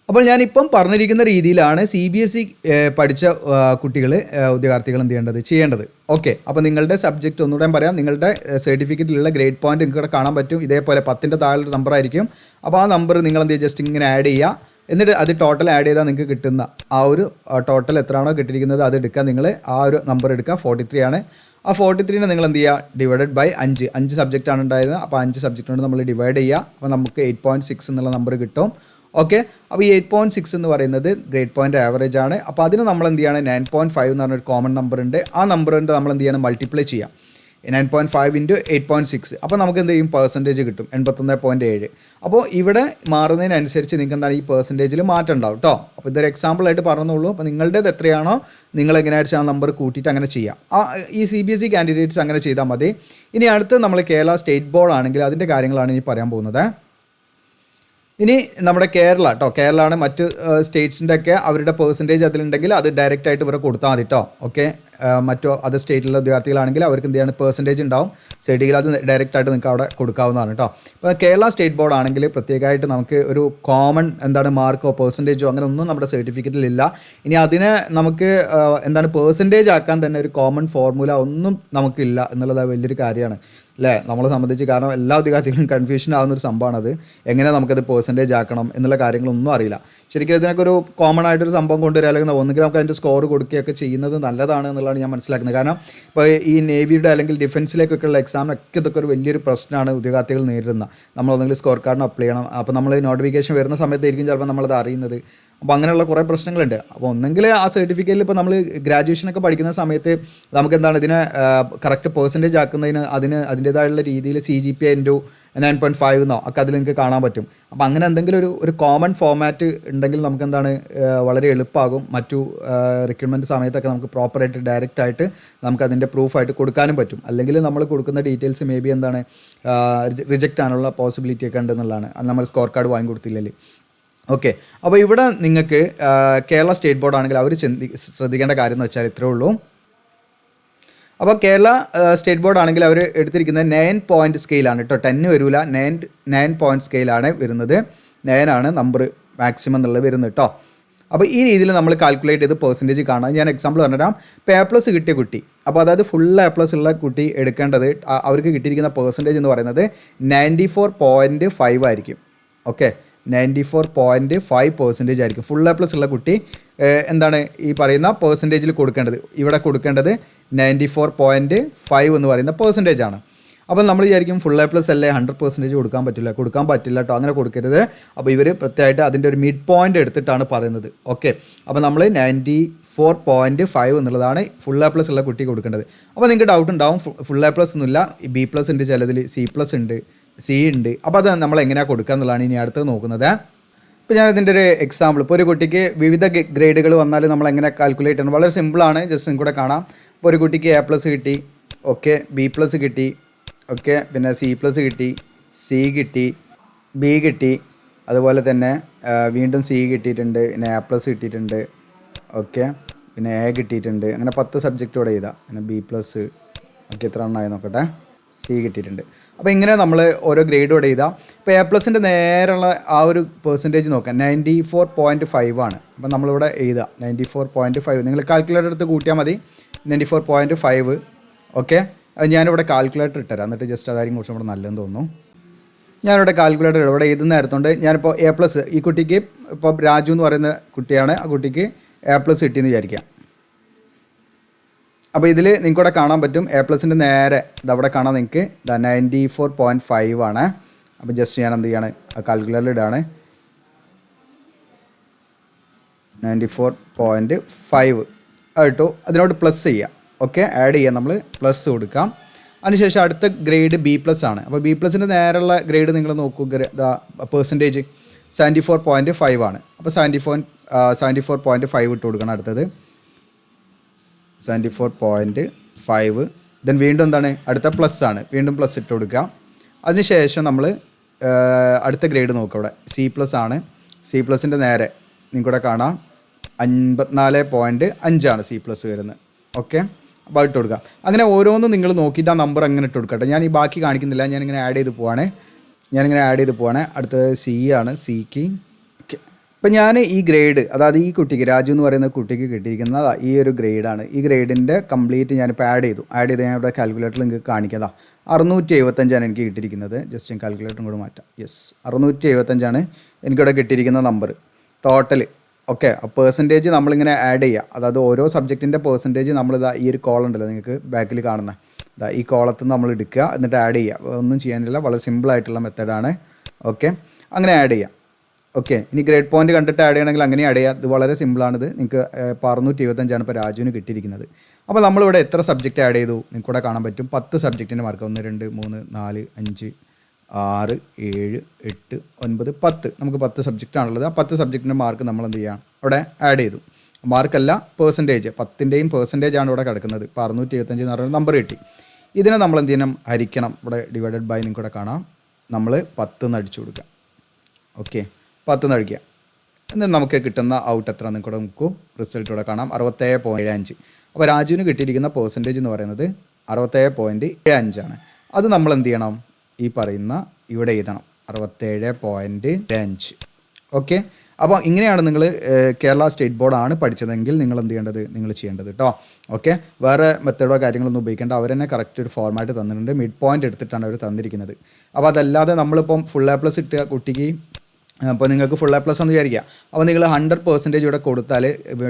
[SPEAKER 1] അപ്പോൾ ഞാനിപ്പം പറഞ്ഞിരിക്കുന്ന രീതിയിലാണ് CBSE പഠിച്ച കുട്ടികൾ, ഉദ്യോഗാർത്ഥികൾ എന്ത് ചെയ്യേണ്ടത്. ഓക്കെ, അപ്പോൾ നിങ്ങളുടെ സബ്ജക്റ്റ് ഒന്നുകൂടെ പറയാം. നിങ്ങളുടെ സർട്ടിഫിക്കറ്റിലുള്ള ഗ്രേഡ് പോയിന്റ് നിങ്ങൾക്ക് ഇവിടെ കാണാൻ പറ്റും. ഇതേപോലെ 10ൻ്റെ താഴെ നമ്പർ ആയിരിക്കും. അപ്പോൾ ആ നമ്പർ നിങ്ങൾ എന്ത് ചെയ്യുക, ജസ്റ്റ് ഇങ്ങനെ ആഡ് ചെയ്യുക. എന്നിട്ട് അത് ടോട്ടൽ ആഡ് ചെയ്താൽ നിങ്ങൾക്ക് കിട്ടുന്ന ആ ഒരു ടോട്ടൽ എത്രയാണോ കിട്ടിയിരിക്കുന്നത് അത് എടുക്കുക. നിങ്ങൾ ആ ഒരു നമ്പർ എടുക്കുക, 43 ആണ്. ആ 43നെ നിങ്ങൾ എന്ത് ചെയ്യുക, ഡിവൈഡഡ് ബൈ 5 സബ്ജക്റ്റാണ് ഉണ്ടായിരുന്നത്. അപ്പോൾ 5 സബ്ജക്റ്റ് കൊണ്ട് നമ്മൾ ഡിവൈഡ് ചെയ്യുക. അപ്പോൾ നമുക്ക് 8.6 എന്നുള്ള നമ്പർ കിട്ടും. ഓക്കെ, അപ്പോൾ ഈ 8.6 എന്ന് പറയുന്നത് ഗ്രേഡ് പോയിൻ്റ് ആവറേജ് ആണ്. അപ്പോൾ അതിന് നമ്മൾ എന്ത് ചെയ്യണം, 9.5 എന്ന് പറഞ്ഞൊരു കോമൺ നമ്പർ ഉണ്ട്. ആ നമ്പറിൻ്റെ നമ്മൾ എന്ത് ചെയ്യണം, മൾട്ടിപ്ലൈ ചെയ്യാം. 9.5 × 8.6. അപ്പോൾ നമുക്ക് എന്ത് ചെയ്യും, പെർസെൻറ്റേജ് കിട്ടും 81.7. അപ്പോൾ ഇവിടെ മാറുന്നതിനനുസരിച്ച് നിങ്ങൾക്ക് എന്താണ് ഈ പെർസെൻറ്റേജിൽ മാറ്റം ഉണ്ടാവും കേട്ടോ. അപ്പോൾ ഇതൊരു എക്സാമ്പിളായിട്ട് പറഞ്ഞുള്ളൂ. അപ്പോൾ നിങ്ങളുടേത് എത്രയാണോ നിങ്ങൾ എങ്ങനെയാണെന്ന് ആ നമ്പർ കൂട്ടിയിട്ട് അങ്ങനെ ചെയ്യാം. ഈ CBSE കാൻഡിഡേറ്റ്സ് അങ്ങനെ ചെയ്താൽ മതി. ഇനി അടുത്ത് നമ്മൾ കേരള സ്റ്റേറ്റ് ബോർഡ് ആണെങ്കിൽ അതിൻ്റെ കാര്യങ്ങളാണ് ഇനി പറയാൻ പോകുന്നത്. ഇനി നമ്മുടെ കേരള കേട്ടോ, കേരളമാണ്. മറ്റ് സ്റ്റേറ്റ്സിൻ്റെ ഒക്കെ അവരുടെ പെർസെൻറ്റേജ് അതിലുണ്ടെങ്കിൽ അത് ഡയറക്റ്റ് ആയിട്ട് ഇവരെ കൊടുത്താൽ മതി കേട്ടോ. ഓക്കെ, മറ്റോ അതർ സ്റ്റേറ്റിലുള്ള ഉദ്യോഗാർത്ഥികളാണെങ്കിൽ അവർക്ക് എന്ത് ചെയ്യാണ്, പെർസെൻറ്റേജ് ഉണ്ടാവും സർട്ടിഫിക്കറ്റ്, അത് ഡയറക്റ്റ് ആയിട്ട് നിങ്ങൾക്ക് അവിടെ കൊടുക്കാവുന്നതാണ് കേട്ടോ. ഇപ്പോൾ കേരള സ്റ്റേറ്റ് ബോർഡ് ആണെങ്കിൽ പ്രത്യേകമായിട്ട് നമുക്ക് ഒരു കോമൺ മാർക്കോ പെർസെൻറ്റേജോ അങ്ങനെ ഒന്നും നമ്മുടെ സർട്ടിഫിക്കറ്റിലില്ല. ഇനി അതിനെ നമുക്ക് പെർസെൻറ്റേജ് ആക്കാൻ തന്നെ ഒരു കോമൺ ഫോർമുല ഒന്നും നമുക്കില്ല എന്നുള്ളത് വലിയൊരു കാര്യമാണ് അല്ലേ നമ്മളെ സംബന്ധിച്ച്. കാരണം എല്ലാ ഉദ്യോഗാർത്ഥികളും കൺഫ്യൂഷൻ ആകുന്ന ഒരു സംഭവമാണത്. എങ്ങനെ നമുക്കത് പെർസെൻറ്റേജ് ആക്കണം എന്നുള്ള കാര്യങ്ങളൊന്നും അറിയില്ല. ശരിക്കും ഇതിനൊക്കെ ഒരു കോമൺ ആയിട്ടൊരു സംഭവം കൊണ്ടുവരിക, അല്ലെങ്കിൽ ഒന്നുകിൽ നമുക്ക് അതിൻ്റെ സ്കോർ കൊടുക്കുകയൊക്കെ ചെയ്യുന്നത് നല്ലതാണ് എന്നുള്ളതാണ് ഞാൻ മനസ്സിലാക്കുന്നത്. കാരണം ഇപ്പോൾ ഈ നേവിയുടെ അല്ലെങ്കിൽ ഡിഫൻസിലേക്കൊക്കെയുള്ള എക്സാമിനൊക്കെ ഇതൊക്കെ ഒരു വലിയൊരു പ്രശ്നമാണ് ഉദ്യോഗാർത്ഥികൾ നേരിടുന്ന. നമ്മളൊന്നെങ്കിൽ സ്കോർ കാർഡിന് അപ്ലൈ ചെയ്യണം. അപ്പോൾ നമ്മൾ നോട്ടിഫിക്കേഷൻ വരുന്ന സമയത്തായിരിക്കും ചിലപ്പോൾ നമ്മളത് അറിയുന്നത്. അപ്പോൾ അങ്ങനെയുള്ള കുറേ പ്രശ്നങ്ങളുണ്ട്. അപ്പോൾ ഒന്നെങ്കിൽ ആ സർട്ടിഫിക്കറ്റിൽ ഇപ്പോൾ നമ്മൾ ഗ്രാജുവേഷനൊക്കെ പഠിക്കുന്ന സമയത്ത് നമുക്ക് ഇതിനെ കറക്റ്റ് പെർസെൻറ്റേജ് ആക്കുന്നതിന് അതിൻ്റേതായുള്ള രീതിയിൽ CGPA × 9.5 എന്നോ ഒക്കെ അതിൽ നിങ്ങൾക്ക് കാണാൻ പറ്റും. അപ്പോൾ അങ്ങനെ എന്തെങ്കിലും ഒരു കോമൺ ഫോമാറ്റ് ഉണ്ടെങ്കിൽ നമുക്ക് വളരെ എളുപ്പമാകും. മറ്റു റിക്രൂട്ട്മെൻറ്റ് സമയത്തൊക്കെ നമുക്ക് പ്രോപ്പറായിട്ട് ഡയറക്റ്റ് ആയിട്ട് നമുക്ക് അതിൻ്റെ പ്രൂഫായിട്ട് കൊടുക്കാനും പറ്റും. അല്ലെങ്കിൽ നമ്മൾ കൊടുക്കുന്ന ഡീറ്റെയിൽസ് മേ ബി റിജക്റ്റ് ആകാനുള്ള പോസിബിലിറ്റി ഒക്കെ ഉണ്ടെന്നുള്ളതാണ്, നമ്മൾ സ്കോർ കാർഡ് വാങ്ങി കൊടുത്തില്ലെങ്കിൽ. ഓക്കെ, അപ്പോൾ ഇവിടെ നിങ്ങൾക്ക് കേരള സ്റ്റേറ്റ് ബോർഡ് ആണെങ്കിൽ അവർ ശ്രദ്ധിക്കേണ്ട കാര്യം എന്ന് വെച്ചാൽ ഇത്രേ ഉള്ളൂ. അപ്പോൾ കേരള സ്റ്റേറ്റ് ബോർഡ് ആണെങ്കിൽ അവർ എടുത്തിരിക്കുന്നത് 9 പോയിൻ്റ് സ്കെയിലാണ് കേട്ടോ. 10 വരില്ല, 9 പോയിൻ്റ് സ്കെയിലാണ് വരുന്നത്. 9 ആണ് നമ്പർ മാക്സിമം എന്നുള്ളത് വരുന്നത് കേട്ടോ. അപ്പോൾ ഈ രീതിയിൽ നമ്മൾ കാൽക്കുലേറ്റ് ചെയ്ത് പെർസെൻറ്റേജ് കാണാം. ഞാൻ എക്സാമ്പിൾ പറഞ്ഞുതരാം. ഇപ്പോൾ A+ കിട്ടിയ കുട്ടി, അപ്പോൾ അതായത് ഫുൾ A+ ഉള്ള കുട്ടി എടുക്കേണ്ടത് അവർക്ക് കിട്ടിയിരിക്കുന്ന പെർസെൻറ്റേജ് എന്ന് പറയുന്നത് 94.5 ആയിരിക്കും. ഓക്കെ, 94.5% ആയിരിക്കും ഫുൾ A+ ഉള്ള കുട്ടി ഈ പറയുന്ന പെർസെൻറ്റേജിൽ കൊടുക്കേണ്ടത്. ഇവിടെ കൊടുക്കേണ്ടത് 94.5 എന്ന് പറയുന്ന പെർസെൻറ്റേജ് ആണ്. അപ്പോൾ നമ്മൾ വിചാരിക്കും ഫുൾ A+ അല്ലേ, 100% കൊടുക്കാൻ പറ്റില്ല കേട്ടോ, അങ്ങനെ കൊടുക്കരുത്. അപ്പോൾ ഇവർ പ്രത്യേകമായിട്ട് അതിൻ്റെ ഒരു മിഡ് പോയിൻ്റ് എടുത്തിട്ടാണ് പറയുന്നത്. ഓക്കെ, അപ്പോൾ നമ്മൾ 94.5 എന്നുള്ളതാണ് ഫുൾ A+ ഉള്ള കുട്ടി കൊടുക്കേണ്ടത്. അപ്പോൾ നിങ്ങൾക്ക് ഡൗട്ട് ഉണ്ടാവും, ഫുൾ A+ ഒന്നുമില്ല, B+ ഉണ്ട്, ചിലതിൽ C+ ഉണ്ട്, C ഉണ്ട്. അപ്പോൾ അത് നമ്മൾ എങ്ങനെയാണ് കൊടുക്കുക എന്നുള്ളതാണ് ഇനി അടുത്ത് നോക്കുന്നത്. ഇപ്പോൾ ഞാനിതിൻ്റെ ഒരു എക്സാമ്പിൾ, ഇപ്പോൾ ഒരു കുട്ടിക്ക് വിവിധ ഗ്രേഡുകൾ വന്നാൽ നമ്മൾ എങ്ങനെ കാൽക്കുലേറ്റ് ചെയ്യണം, വളരെ സിമ്പിളാണ്. ജസ്റ്റ് നിങ്ങൾക്ക് കൂടെ കാണാം. ഇപ്പോൾ ഒരു കുട്ടിക്ക് A+ കിട്ടി, ഓക്കെ, B+ കിട്ടി, ഓക്കെ, പിന്നെ C+ കിട്ടി, C കിട്ടി, B കിട്ടി, അതുപോലെ തന്നെ വീണ്ടും C കിട്ടിയിട്ടുണ്ട്, പിന്നെ A+ കിട്ടിയിട്ടുണ്ട്, ഓക്കെ, പിന്നെ A കിട്ടിയിട്ടുണ്ട്. അങ്ങനെ 10 സബ്ജക്റ്റോടെ ചെയ്താൽ പിന്നെ B+, ഓക്കെ, എത്ര എണ്ണമായി നോക്കട്ടെ, C കിട്ടിയിട്ടുണ്ട്. അപ്പോൾ ഇങ്ങനെ നമ്മൾ ഓരോ ഗ്രേഡോടെ ചെയ്താൽ ഇപ്പോൾ A+ൻ്റെ നേരെയുള്ള ആ ഒരു പെർസെൻറ്റേജ് നോക്കാം, 94.5 ആണ്. അപ്പോൾ നമ്മളിവിടെ എഴുതുക 94.5. നിങ്ങൾ കാൽക്കുലേറ്റർ എടുത്ത് കൂട്ടിയാൽ മതി, 94.5. ഓക്കെ, ഞാനിവിടെ കാൽക്കുലേറ്റർ ഇട്ടുതരാം, എന്നിട്ട് ജസ്റ്റ് അതായിരിക്കും കുറച്ചും കൂടെ നല്ലതെന്ന് തോന്നുന്നു. ഞാനിവിടെ കാൽക്കുലേറ്റർ ഇവിടെ എഴുതുന്ന നേരത്തുകൊണ്ട് ഞാനിപ്പോൾ A+, ഈ കുട്ടിക്ക് ഇപ്പോൾ രാജു എന്ന് പറയുന്ന കുട്ടിയാണ്, ആ കുട്ടിക്ക് A+ കിട്ടിയെന്ന് വിചാരിക്കാം. അപ്പോൾ ഇതിൽ നിങ്ങൾക്കിവിടെ കാണാൻ പറ്റും A+ൻ്റെ നേരെ ഇതവിടെ കാണാൻ നിങ്ങൾക്ക് 94.5 ആണ്. അപ്പോൾ ജസ്റ്റ് ഞാൻ എന്ത് ചെയ്യാണ്, കാൽക്കുലേറ്റർ ഇടാണ്, 94.5 ആയിട്ടോ അതിനോട് പ്ലസ് ചെയ്യുക. ഓക്കെ, ആഡ് ചെയ്യാം, നമ്മൾ പ്ലസ് കൊടുക്കാം. അതിനുശേഷം അടുത്ത ഗ്രേഡ് B+ ആണ്. അപ്പോൾ B+ൻ്റെ നേരെയുള്ള ഗ്രേഡ് നിങ്ങൾ നോക്കൂ, പെർസെൻറ്റേജ് 74.5 ആണ്. അപ്പോൾ 74.5 ഇട്ട് കൊടുക്കണം. അടുത്തത് 74.5. ദെൻ വീണ്ടും എന്താണ്, അടുത്ത പ്ലസ് ആണ്, വീണ്ടും പ്ലസ് ഇട്ട് കൊടുക്കുക. അതിനുശേഷം നമ്മൾ അടുത്ത ഗ്രേഡ് നോക്കുക. ഇവിടെ C+ ആണ്. C+ൻ്റെ നേരെ നിങ്ങൾക്കിവിടെ കാണാം 54.5 ആണ് C+ വരുന്നത്. ഓക്കെ, അപ്പോൾ ഇട്ട് കൊടുക്കുക. അങ്ങനെ ഓരോന്നും നിങ്ങൾ നോക്കിയിട്ട് ആ നമ്പർ അങ്ങനെ ഇട്ട് കൊടുക്കട്ടെ. ഞാൻ ഈ ബാക്കി കാണിക്കുന്നില്ല, ഞാനിങ്ങനെ ആഡ് ചെയ്ത് പോവാണ്. അടുത്തത് C ആണ്. സിക്ക് ഓക്കെ. ഇപ്പം ഞാൻ ഈ ഗ്രേഡ്, അതായത് ഈ കുട്ടിക്ക്, രാജു എന്ന് പറയുന്ന കുട്ടിക്ക് കിട്ടിയിരിക്കുന്ന ഈ ഒരു ഗ്രേഡാണ്. ഈ ഗ്രേഡിൻ്റെ കംപ്ലീറ്റ് ഞാനിപ്പോൾ ആഡ് ചെയ്ത് ഞാൻ ഇവിടെ കാൽക്കുലേറ്ററിൽ നിങ്ങൾക്ക് കാണിക്കാം. 675 എനിക്ക് കിട്ടിയിരിക്കുന്നത്. ജസ്റ്റ് കാൽക്കുലേറ്ററും കൂടെ മാറ്റാം. യെസ്, 675 എനിക്കിവിടെ കിട്ടിയിരിക്കുന്ന നമ്പർ ടോട്ടൽ. ഓക്കെ, പെർസെൻറ്റേജ് നമ്മളിങ്ങനെ ആഡ് ചെയ്യുക. അതായത് ഓരോ സബ്ജക്റ്റിൻ്റെ പെർസെൻറ്റേജ് നമ്മളിതാ ഈ ഒരു കോളം ഉണ്ടല്ലോ നിങ്ങൾക്ക് ബാക്കിൽ കാണുന്ന, ഈ കോളത്തിൽ നമ്മൾ എടുക്കുക, എന്നിട്ട് ആഡ് ചെയ്യുക. ഒന്നും ചെയ്യാനില്ല, വളരെ സിമ്പിളായിട്ടുള്ള മെത്തേഡാണ്. ഓക്കെ, അങ്ങനെ ആഡ് ചെയ്യാം. ഓക്കെ, ഇനി ഗ്രേഡ് പോയിന്റ് കണ്ടിട്ട് ആഡ് ചെയ്യണമെങ്കിൽ അങ്ങനെ ആഡ് ചെയ്യുക. ഇത് വളരെ സിമ്പിളാണിത്. നിങ്ങൾക്ക് 675 ഇപ്പോൾ രാജുവിന് കിട്ടിയിരിക്കുന്നത്. അപ്പോൾ നമ്മളിവിടെ എത്ര സബ്ജക്റ്റ് ആഡ് ചെയ്തു നിങ്ങൾക്ക് ഇവിടെ കാണാൻ പറ്റും. 10 സബ്ജക്റ്റിൻ്റെ മാർക്ക് 1 2 3 4 5 6 7 8 9 10. നമുക്ക് 10 സബ്ജക്റ്റാണുള്ളത്. ആ 10 സബ്ജക്റ്റിൻ്റെ മാർക്ക് നമ്മൾ എന്ത് ചെയ്യാം, അവിടെ ആഡ് ചെയ്തു. മാർക്കല്ല, പെർസെൻറ്റേജ്, 10ൻ്റെയും പെർസെൻറ്റേജ് ആണ് ഇവിടെ കിടക്കുന്നത്. ഇപ്പോൾ 675 എന്ന് പറയുന്ന നമ്പർ കിട്ടി. ഇതിനെ നമ്മൾ എന്ത് ചെയ്യണം, ഹരിക്കണം. ഇവിടെ ഡിവൈഡഡ് ബൈ നിങ്ങൾക്ക് ഇവിടെ കാണാം. നമ്മൾ 10 എന്ന് അടിച്ചു കൊടുക്കുക. ഓക്കെ, 10 എന്ന് അടിക്കുക. എന്നിട്ട് നമുക്ക് കിട്ടുന്ന ഔട്ട് എത്ര നിങ്ങൾക്ക് നോക്കൂ. റിസൾട്ട് ഇവിടെ കാണാം 67.75. അപ്പോൾ രാജുവിന് കിട്ടിയിരിക്കുന്ന പെർസെൻറ്റേജ് എന്ന് പറയുന്നത് 67.75 ആണ്. അത് നമ്മൾ എന്ത് ചെയ്യണം, ഈ പറയുന്ന ഇവിടെ എഴുതണം 67.5. ഓക്കെ, അപ്പോൾ ഇങ്ങനെയാണ് നിങ്ങൾ കേരള സ്റ്റേറ്റ് ബോർഡാണ് പഠിച്ചതെങ്കിൽ നിങ്ങൾ എന്ത് ചെയ്യേണ്ടത്, നിങ്ങൾ ചെയ്യേണ്ടത് കേട്ടോ. ഓക്കെ, വേറെ മെത്തേഡോ കാര്യങ്ങളൊന്നും ഉപയോഗിക്കേണ്ട. അവർ തന്നെ കറക്റ്റ് ഒരു ഫോർമാറ്റ് തന്നിട്ടുണ്ട്. മിഡ് പോയിൻ്റ് എടുത്തിട്ടാണ് അവർ തന്നിരിക്കുന്നത്. അപ്പോൾ അതല്ലാതെ നമ്മളിപ്പം ഫുൾ A+ ഇട്ട കുട്ടിക്ക്, അപ്പോൾ നിങ്ങൾക്ക് ഫുൾ A+ എന്ന് വിചാരിക്കുക. അപ്പോൾ നിങ്ങൾ 100% ഇവിടെ കൊടുത്താൽ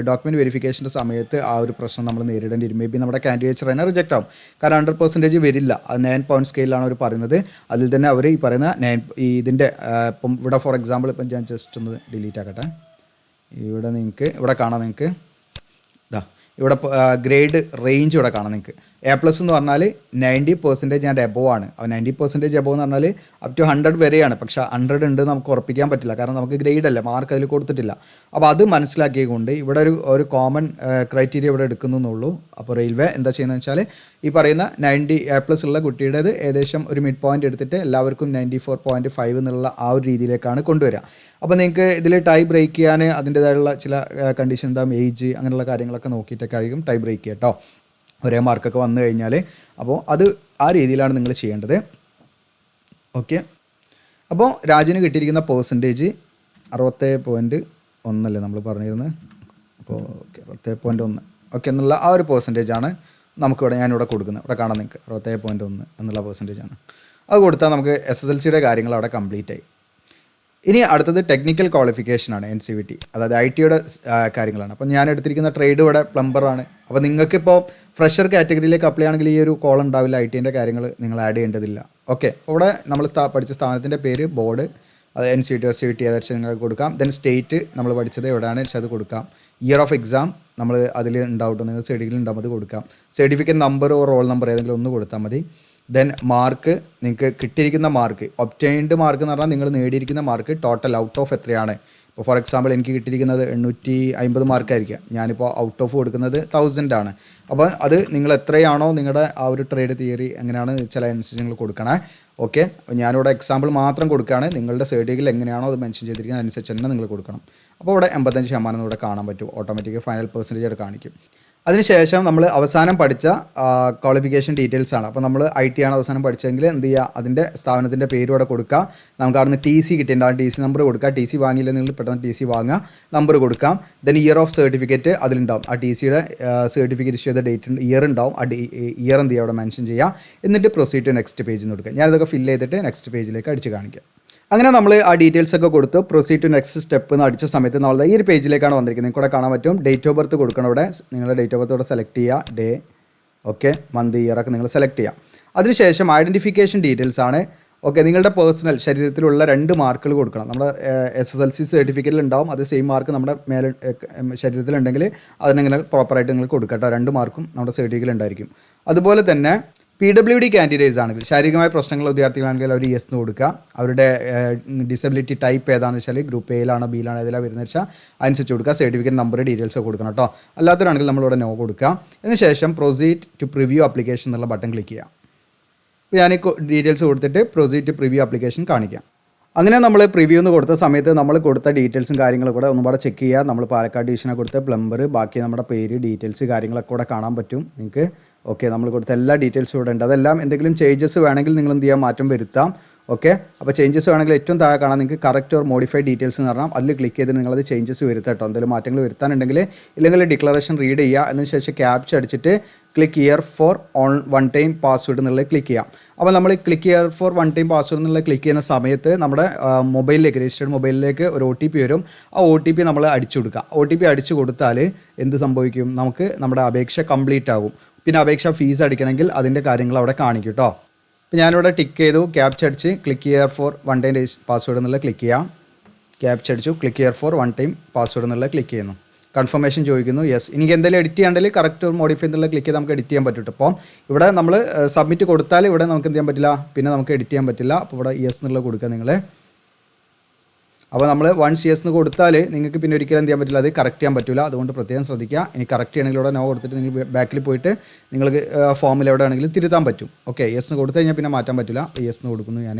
[SPEAKER 1] ഡോക്യുമെൻറ്റ് വെരിഫിക്കേഷൻ്റെ സമയത്ത് ആ ഒരു പ്രശ്നം നമ്മൾ നേരിടേണ്ടി വരും. മേ ബി നമ്മുടെ കാൻഡിഡേറ്റ്സ് തന്നെ റിജക്റ്റ് ആവും. കാരണം 100% വരില്ല. അത് 9 പോയിൻറ്റ് സ്കെയിലാണ് അവർ പറയുന്നത്. അതിൽ തന്നെ അവർ ഈ പറയുന്ന ഇതിൻ്റെ ഇപ്പം ഇവിടെ ഫോർ എക്സാമ്പിൾ ഇപ്പം ഞാൻ ജസ്റ്റ് ഒന്ന് ഡിലീറ്റ് ആക്കട്ടെ. ഇവിടെ നിങ്ങൾക്ക് ഇവിടെ കാണാം, നിങ്ങൾക്ക് ഇവിടെ ഗ്രേഡ് റേഞ്ച് ഇവിടെ കാണാം നിങ്ങൾക്ക്. A+ എന്ന് പറഞ്ഞാൽ 90% ആൻഡ് എബോവ് ആണ്. അപ്പോൾ 90% എബോവ് എന്ന് പറഞ്ഞാൽ അപ് ടു 100 വരെയാണ്. പക്ഷേ 100 ഉണ്ട് നമുക്ക് ഉറപ്പിക്കാൻ പറ്റില്ല, കാരണം നമുക്ക് ഗ്രേഡ് അല്ല, മാർക്ക് അതിൽ കൊടുത്തിട്ടില്ല. അപ്പോൾ അത് മനസ്സിലാക്കിയതുകൊണ്ട് ഇവിടെ ഒരു കോമൺ ക്രൈറ്റീരിയ ഇവിടെ എടുക്കുന്നുള്ളൂ. അപ്പോൾ റെയിൽവേ എന്താ ചെയ്യുന്നത് വെച്ചാൽ ഈ പറയുന്ന 90 A+ ഉള്ള കുട്ടിയുടേത് ഏകദേശം ഒരു മിഡ് പോയിൻ്റ് എടുത്തിട്ട് എല്ലാവർക്കും 94.5 എന്നുള്ള ആ ഒരു രീതിയിലേക്കാണ് കൊണ്ടുവരിക. അപ്പോൾ നിങ്ങൾക്ക് ഇതിൽ ടൈ ബ്രേക്ക് ചെയ്യാൻ അതിൻ്റേതായുള്ള ചില കണ്ടീഷൻ ഉണ്ടാകും, ഏജ് അങ്ങനെയുള്ള കാര്യങ്ങളൊക്കെ നോക്കിയിട്ടൊക്കെ ആയിരിക്കും ടൈ ബ്രേക്ക് ചെയ്യുക കേട്ടോ, ഒരേ മാർക്കൊക്കെ വന്നു കഴിഞ്ഞാൽ. അപ്പോൾ അത് ആ രീതിയിലാണ് നിങ്ങൾ ചെയ്യേണ്ടത്. ഓക്കെ, അപ്പോൾ രാജുവിന് കിട്ടിയിരിക്കുന്ന പെർസെൻറ്റേജ് 67.1 അല്ലേ നമ്മൾ പറഞ്ഞിരുന്നത്. അപ്പോൾ ഓക്കെ, 67.1 ഓക്കെ എന്നുള്ള ആ ഒരു പെർസെൻറ്റേജാണ് നമുക്കിവിടെ ഞാനിവിടെ കൊടുക്കുന്നത്. ഇവിടെ കാണാം നിങ്ങൾക്ക് 67.1 എന്നുള്ള പെർസെൻറ്റേജാണ്. അത് കൊടുത്താൽ നമുക്ക് SSLCയുടെ കാര്യങ്ങൾ അവിടെ കംപ്ലീറ്റ് ആയി. ഇനി അടുത്തത് ടെക്നിക്കൽ ക്വാളിഫിക്കേഷനാണ്, NCVT, അതായത് IT-യുടെ കാര്യങ്ങളാണ്. അപ്പോൾ ഞാൻ എടുത്തിരിക്കുന്ന ട്രേഡ് ഇവിടെ പ്ലംബറാണ്. അപ്പോൾ നിങ്ങൾക്കിപ്പോൾ ഫ്രഷർ കാറ്റഗറിയിലേക്ക് അപ്ലൈ ആണെങ്കിൽ ഈ ഒരു കോൾ ഉണ്ടാവില്ല, IT-ൻ്റെ കാര്യങ്ങൾ നിങ്ങൾ ആഡ് ചെയ്യേണ്ടതില്ല. ഓക്കെ, ഇവിടെ നമ്മൾ പഠിച്ച സ്ഥാപനത്തിൻ്റെ പേര്, ബോർഡ്, അത് NCVT CVT ഏതാச்சுം നിങ്ങൾക്ക് കൊടുക്കാം. ദെൻ സ്റ്റേറ്റ് നമ്മൾ പഠിച്ചത് എവിടെയാണ് വെച്ചാൽ അത് കൊടുക്കാം. ഇയർ ഓഫ് എക്സാം നമ്മൾ അതിൽ ഉണ്ടാവട്ടെ, നിങ്ങൾ സർട്ടിഫിക്കറ്റ് ഉണ്ടാകും അത് കൊടുക്കാം. Certificate number or roll number ഏതെങ്കിലും ഒന്ന് കൊടുത്താൽ മതി. ദെൻ മാർക്ക്, നിങ്ങൾക്ക് കിട്ടിയിരിക്കുന്ന മാർക്ക്, ഒബ്റ്റൈൻഡ് മാർക്ക് എന്ന് പറഞ്ഞാൽ നിങ്ങൾ നേടിയിരിക്കുന്ന മാർക്ക് ടോട്ടൽ ഔട്ട് ഓഫ് എത്രയാണ്. ഇപ്പോൾ ഫോർ എക്സാമ്പിൾ എനിക്ക് കിട്ടിയിരിക്കുന്നത് 850 മാർക്കായിരിക്കാം, ഞാനിപ്പോൾ ഔട്ട് ഓഫ് കൊടുക്കുന്നത് 1000 ആണ്. അപ്പോൾ അത് നിങ്ങൾ എത്രയാണോ നിങ്ങളുടെ ആ ഒരു ട്രേഡ് തിയറി എങ്ങനെയാണ് ചില അനുസരിച്ച് നിങ്ങൾ കൊടുക്കണേ. ഓക്കെ, ഞാനിവിടെ എക്സാമ്പിൾ മാത്രം കൊടുക്കുകയാണ്. നിങ്ങളുടെ സർട്ടിഫിക്കറ്റിൽ എങ്ങനെയാണോ അത് മെൻഷൻ ചെയ്തിരിക്കുന്നത് അനുസരിച്ച് തന്നെ നിങ്ങൾ കൊടുക്കണം. അപ്പോൾ ഇവിടെ 85% ഇവിടെ കാണാൻ പറ്റും, ഓട്ടോമാറ്റിക് ഫൈനൽ പെർസെൻറ്റേജ് അവിടെ കാണിക്കും. അതിനുശേഷം നമ്മൾ അവസാനം പഠിച്ച ക്വാളിഫിക്കേഷൻ ഡീറ്റെയിൽസ് ആണ്. അപ്പോൾ നമ്മൾ IT ആണ് അവസാനം പഠിച്ചതെങ്കിൽ എന്ത് ചെയ്യുക, അതിൻ്റെ സ്ഥാപനത്തിൻ്റെ പേര് ഇവിടെ കൊടുക്കുക. നമുക്ക് അവിടുന്ന് TC കിട്ടിയിട്ടുണ്ടാകും, TC നമ്പർ കൊടുക്കുക. TC വാങ്ങിയില്ല നിങ്ങൾ പെട്ടെന്ന് TC വാങ്ങുക, നമ്പർ കൊടുക്കാം. ദെൻ ഇയർ ഓഫ് സർട്ടിഫിക്കറ്റ് അതിലുണ്ടാവും, ആ TCയുടെ സർട്ടിഫിക്കറ്റ് ഇഷ്യൂ ചെയ്ത ഡേറ്റ് ഇയർ ഉണ്ടാവും. ആ ഇയർ എന്ത് ചെയ്യുക അവിടെ മെൻഷൻ ചെയ്യുക. എന്നിട്ട് പ്രൊസീഡ് ടു നെക്സ്റ്റ് പേജിൽ നിന്ന് കൊടുക്കുക. ഞാനിതൊക്കെ ഫില്ല് ചെയ്തിട്ട് നെക്സ്റ്റ് പേജിലേക്ക് അടിച്ച് കാണിക്കാം. അങ്ങനെ നമ്മൾ ആ ഡീറ്റെയിൽസ് ഒക്കെ കൊടുത്ത് പ്രൊസീഡ് ടു നെക്സ്റ്റ് സ്റ്റെപ്പ് എന്ന് അടിച്ച സമയത്ത് നമ്മൾ ഈ ഒരു പേജിലേക്കാണ് വന്നിരിക്കുന്നത്. നിങ്ങൾക്ക് ഇവിടെ കാണാൻ പറ്റും ഡേറ്റ് ഓഫ് ബർത്ത് കൊടുക്കണം. ഇവിടെ നിങ്ങളുടെ ഡേറ്റ് ഓഫ് ബർത്ത് ഇവിടെ സെലക്ട് ചെയ്യുക, ഡേ, ഓക്കെ, മന്ത്, ഇയർ ഒക്കെ നിങ്ങൾ സെലക്ട് ചെയ്യാം. അതിനുശേഷം ഐഡൻറ്റിഫിക്കേഷൻ ഡീറ്റെയിൽസ് ആണ്. ഓക്കെ, നിങ്ങളുടെ പേഴ്സണൽ ശരീരത്തിലുള്ള 2 മാർക്കുകൾ കൊടുക്കണം. നമ്മുടെ SSLC സർട്ടിഫിക്കറ്റിൽ ഉണ്ടാവും, അത് സെയിം മാർക്ക് നമ്മുടെ മേലെ ശരീരത്തിലുണ്ടെങ്കിൽ അതിനെങ്ങനെ പ്രോപ്പറായിട്ട് നിങ്ങൾ കൊടുക്കട്ടോ. 2 മാർക്കും നമ്മുടെ സർട്ടിഫിക്കറ്റിൽ ഉണ്ടായിരിക്കും. അതുപോലെ തന്നെ PWD കാൻഡിഡേറ്റ്സ് ആണെങ്കിൽ ശാരീരികമായ പ്രശ്നങ്ങളുള്ള വിദ്യാർത്ഥികളാണെങ്കിൽ അവർ യെസ് എന്ന് കൊടുക്കുക. അവരുടെ ഡിസബിലിറ്റി ടൈപ്പ് ഏതാണെന്ന് വെച്ചാൽ ഗ്രൂപ്പ് എയിലാണോ ബിയിലാണോ ഏതിലാണ് വരുന്നത് വെച്ചാൽ അനുസരിച്ച് കൊടുക്കുക. സർട്ടിഫിക്കറ്റ് നമ്പർ ഡീറ്റെയിൽസ് കൊടുക്കണം കേട്ടോ. അല്ലാത്തവരാണെങ്കിൽ നമ്മളിവിടെ നോ കൊടുക്കുക. അതിനുശേഷം പ്രൊസീഡ് ടു പ്രിവ്യൂ ആപ്ലിക്കേഷൻ എന്നുള്ള ബട്ടൺ ക്ലിക്ക് ചെയ്യുക. അപ്പോൾ ഞാൻ ഡീറ്റെയിൽസ് കൊടുത്തിട്ട് പ്രൊസീഡ് ടു പ്രിവ്യൂ ആപ്ലിക്കേഷൻ കാണിക്കാം. അങ്ങനെ നമ്മൾ പ്രിവ്യൂ എന്ന് കൊടുത്ത സമയത്ത് നമ്മൾ കൊടുത്ത ഡീറ്റെയിൽസും കാര്യങ്ങളും കൂടെ ഒന്നുകൂടെ ചെക്ക് ചെയ്യുക. നമ്മൾ പാലക്കാട് ഡിവിഷനെ കൊടുത്ത പ്ലംബർ, ബാക്കി നമ്മുടെ പേര്, ഡീറ്റെയിൽസ് കാര്യങ്ങളൊക്കെ കൂടെ കാണാൻ പറ്റും നിങ്ങൾക്ക്. ഓക്കെ, നമ്മൾ കൊടുത്ത എല്ലാ ഡീറ്റെയിൽസും ഇവിടെ ഉണ്ട്. അതെല്ലാം എന്തെങ്കിലും ചേഞ്ചസ് വേണമെങ്കിൽ നിങ്ങൾ എന്ത് ചെയ്യാം, മാറ്റം വരുത്താം. ഓക്കെ, അപ്പോൾ ചേഞ്ചസ് വേണമെങ്കിൽ ഏറ്റവും താഴെ കാണാൻ നിങ്ങൾക്ക് കറക്റ്റ് ഓർ മോഡിഫൈഡ് ഡീറ്റെയിൽസ് എന്ന് പറഞ്ഞാൽ അതിൽ ക്ലിക്ക് ചെയ്ത് നിങ്ങളത് ചേഞ്ചസ് വരുത്താം കേട്ടോ. എന്തെങ്കിലും മാറ്റങ്ങൾ വരുത്താനുണ്ടെങ്കിൽ ഇല്ലെങ്കിൽ ഡിക്ലറേഷൻ റീഡ് ചെയ്യുക. അതിനുശേഷം ക്യാപ്ച അടിച്ചിട്ട് click here for one time password എന്നുള്ളത് ക്ലിക്ക് ചെയ്യാം. അപ്പോൾ നമ്മൾ click here for one time password എന്നുള്ളത് ക്ലിക്ക് ചെയ്യുന്ന സമയത്ത് നമ്മുടെ മൊബൈലിലേക്ക്, രജിസ്റ്റേർഡ് മൊബൈലിലേക്ക് ഒരു OTP വരും. ആ OTP നമ്മൾ അടിച്ചു കൊടുക്കുക. OTP അടിച്ചു കൊടുത്താൽ എന്ത് സംഭവിക്കും, നമുക്ക് നമ്മുടെ അപേക്ഷ കംപ്ലീറ്റ് ആകും. പിന്നെ അപേക്ഷ ഫീസ് അടിക്കണമെങ്കിൽ അതിൻ്റെ കാര്യങ്ങൾ അവിടെ കാണിക്കും കേട്ടോ. അപ്പോൾ ഞാനിവിടെ ടിക്ക് ചെയ്തു, ക്യാപ്ച അടിച്ച് click here for one time password എന്നുള്ള ക്ലിക്ക് ചെയ്യാം. ക്യാപ്ച അടിച്ചു, click here for one time password എന്നുള്ള ക്ലിക്ക് ചെയ്യുന്നു. കൺഫർമേഷൻ ചോദിക്കുന്നു, യെസ്. എനിക്ക് എന്തെങ്കിലും എഡിറ്റ് ചെയ്യാണ്ടെങ്കിൽ കറക്റ്റ് മോഡിഫൈ എന്നുള്ള ക്ലിക്ക് ചെയ്ത് നമുക്ക് എഡിറ്റ് ചെയ്യാൻ പറ്റും. അപ്പോൾ ഇവിടെ നമ്മൾ സബ്മിറ്റ് കൊടുത്താൽ ഇവിടെ നമുക്ക് എന്ത് ചെയ്യാൻ പറ്റില്ല, പിന്നെ നമുക്ക് എഡിറ്റ് ചെയ്യാൻ പറ്റില്ല. അപ്പോൾ ഇവിടെ യെസ് എന്നുള്ളത് കൊടുക്കുക നിങ്ങൾ. അപ്പോൾ നമ്മൾ വൺസ് യെസ് എന്ന് കൊടുത്താൽ നിങ്ങൾക്ക് പിന്നെ ഒരിക്കലും എന്ത് ചെയ്യാൻ പറ്റില്ല, അത് കറക്റ്റ് ചെയ്യാൻ പറ്റില്ല. അതുകൊണ്ട് പ്രത്യേകം ശ്രദ്ധിക്കുക. ഇനി കറക്റ്റ് ചെയ്യണമെങ്കിൽ ഇവിടെ നോ കൊടുത്തിട്ട് നിങ്ങൾ ബാക്കിൽ പോയിട്ട് നിങ്ങൾക്ക് ഫോമിൽ എവിടെ ആണെങ്കിലും തിരുത്താൻ പറ്റും. ഓക്കെ, യെസ് എന്ന് കൊടുത്തു കഴിഞ്ഞാൽ പിന്നെ മാറ്റാൻ പറ്റില്ല. യെസ് എന്ന് കൊടുക്കുന്നു ഞാൻ.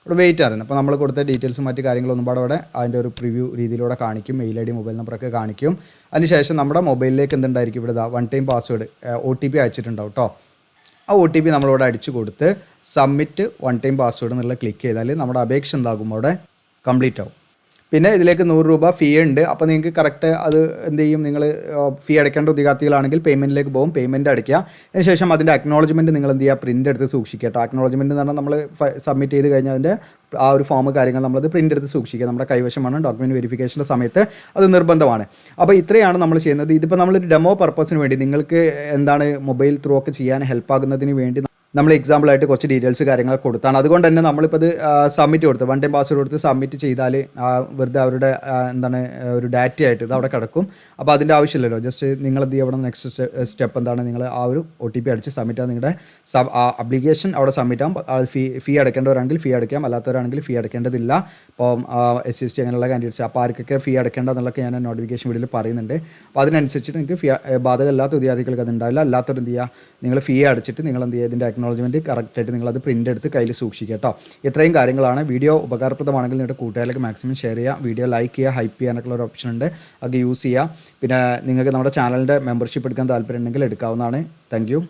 [SPEAKER 1] ഇവിടെ വെയിറ്റ് ആയിരുന്നു. അപ്പോൾ നമ്മൾ കൊടുത്ത ഡീറ്റെയിൽസും മറ്റ് കാര്യങ്ങളൊന്നും പാടെ അവിടെ അതിൻ്റെ ഒരു പ്രിവ്യൂ രീതിയിലൂടെ കാണിക്കും. മെയിൽ ID, മൊബൈൽ നമ്പറൊക്കെ കാണിക്കും. അതിനുശേഷം നമ്മുടെ മൊബൈലിലേക്ക് എന്തുണ്ടായിരിക്കും, ഇവിടെ വൺ ടൈം പാസ്വേഡ് OTP അയച്ചിട്ടുണ്ടാവും കേട്ടോ. ആ OTP നമ്മളിവിടെ അടിച്ചു കൊടുത്ത് സബ്മിറ്റ് വൺ ടൈം പാസ്വേഡ് എന്നുള്ള ക്ലിക്ക് ചെയ്താൽ നമ്മുടെ അപേക്ഷ എന്താകും, അവിടെ കംപ്ലീറ്റ് ആവും. പിന്നെ ഇതിലേക്ക് 100 രൂപ ഫീ ഉണ്ട്. അപ്പോൾ നിങ്ങൾക്ക് കറക്റ്റ് അത് എന്ത് ചെയ്യും, നിങ്ങൾ ഫീ അടയ്ക്കേണ്ട ഉദ്യോഗാർത്ഥികളാണെങ്കിൽ പേയ്മെൻറ്റിലേക്ക് പോകും. പേയ്മെൻറ്റ് അടയ്ക്കുക. അതിനുശേഷം അതിൻ്റെ അക്നോളജ്മെൻറ്റ് നിങ്ങൾ എന്ത് ചെയ്യുക, പ്രിൻ്റ് എടുത്ത് സൂക്ഷിക്കുക കേട്ടോ. അക്നോളജ്മെൻറ്റ് എന്ന് പറഞ്ഞാൽ നമ്മൾ സബ്മിറ്റ് ചെയ്ത് കഴിഞ്ഞാൽ അതിൻ്റെ ആ ഒരു ഫോം കാര്യങ്ങൾ നമ്മളത് പ്രിൻ്റ് എടുത്ത് സൂക്ഷിക്കുക. നമ്മുടെ കൈവശമാണ്. ഡോക്യുമെൻറ്റ് വെരിഫിക്കേഷൻ്റെ സമയത്ത് അത് നിർബന്ധമാണ്. അപ്പോൾ ഇത്രയാണ് നമ്മൾ ചെയ്യുന്നത്. ഇതിപ്പോൾ നമ്മളൊരു ഡെമോ പർപ്പസിന് വേണ്ടി നിങ്ങൾക്ക് എന്താണ് മൊബൈൽ ത്രൂ ഒക്കെ ചെയ്യാൻ ഹെൽപ്പാകുന്നതിന് വേണ്ടി നമ്മൾ എക്സാമ്പിളായിട്ട് കുറച്ച് ഡീറ്റെയിൽസ് കാര്യങ്ങളൊക്കെ കൊടുത്താണ്. അതുകൊണ്ട് തന്നെ നമ്മളിപ്പോൾ ഇത് സബ്മിറ്റ് കൊടുത്ത് വൺ ടൈം പാസ്വേഡ് കൊടുത്ത് സബ്മിറ്റ് ചെയ്താൽ വെറുതെ അവരുടെ എന്താണ് ഒരു ഡാറ്റ ആയിട്ട് ഇത് അവിടെ കിടക്കും. അപ്പോൾ അതിൻ്റെ ആവശ്യമില്ലല്ലോ. ജസ്റ്റ് നിങ്ങൾ എന്ത് ചെയ്യണം, നെക്സ്റ്റ് സ്റ്റെപ്പ് എന്താണ്, നിങ്ങൾ ആ ഒരു OTP അടിച്ച് സബ്മിറ്റ് ആകും. നിങ്ങളുടെ അപ്ലിക്കേഷൻ അവിടെ സബ്മിറ്റ് ആകും. അത് ഫീ അടയ്ക്കേണ്ടവരാണെങ്കിൽ ഫീ അടയ്ക്കാം, അല്ലാത്തവരാണെങ്കിൽ ഫീ അടയ്ക്കേണ്ടതില്ല. ഇപ്പം SC/ST അങ്ങനെയുള്ള കാൻഡിഡേറ്റ്സ്, അപ്പോൾ ആർക്കൊക്കെ ഫീ അടയ്ക്കേണ്ടതെന്നുള്ളതൊക്കെ ഞാൻ നോട്ടിഫിക്കേഷൻ വീഡിയോയിൽ പറയുന്നുണ്ട്. അപ്പോൾ അതിനനുസരിച്ചിട്ട് നിങ്ങൾക്ക് ഫീ ബാധകമല്ലാത്ത വിദ്യാർത്ഥികൾക്ക് അത് ഉണ്ടാവില്ല. അല്ലാത്തവർ എന്ത് ചെയ്യുക, നിങ്ങൾ ഫീ അടിച്ചിട്ട് നിങ്ങൾ എന്ത് ചെയ്യുക, ഇതിൻ്റെ അക്നോളജ്മെൻറ്റ് കറക്റ്റായിട്ട് നിങ്ങളത് പ്രിൻ്റ് എടുത്ത് കയ്യിൽ സൂക്ഷിക്കുക കേട്ടോ. ഇത്രയും കാര്യങ്ങളാണ്. വീഡിയോ ഉപകാരപ്രദമാണെങ്കിൽ നിങ്ങളുടെ കൂട്ടുകാരിലേക്ക് മാക്സിമം ഷെയർ ചെയ്യുക. വീഡിയോ ലൈക്ക് ചെയ്യുക, ഹൈപ്പ് ചെയ്യാനൊക്കെയുള്ള ഒരു ഓപ്ഷൻ ഉണ്ട്, അത് യൂസ് ചെയ്യുക. പിന്നെ നിങ്ങൾക്ക് നമ്മുടെ ചാനലിൻ്റെ മെമ്പർഷിപ്പ് എടുക്കാൻ താല്പര്യം ഉണ്ടെങ്കിൽ എടുക്കാവുന്നതാണ്. Thank you.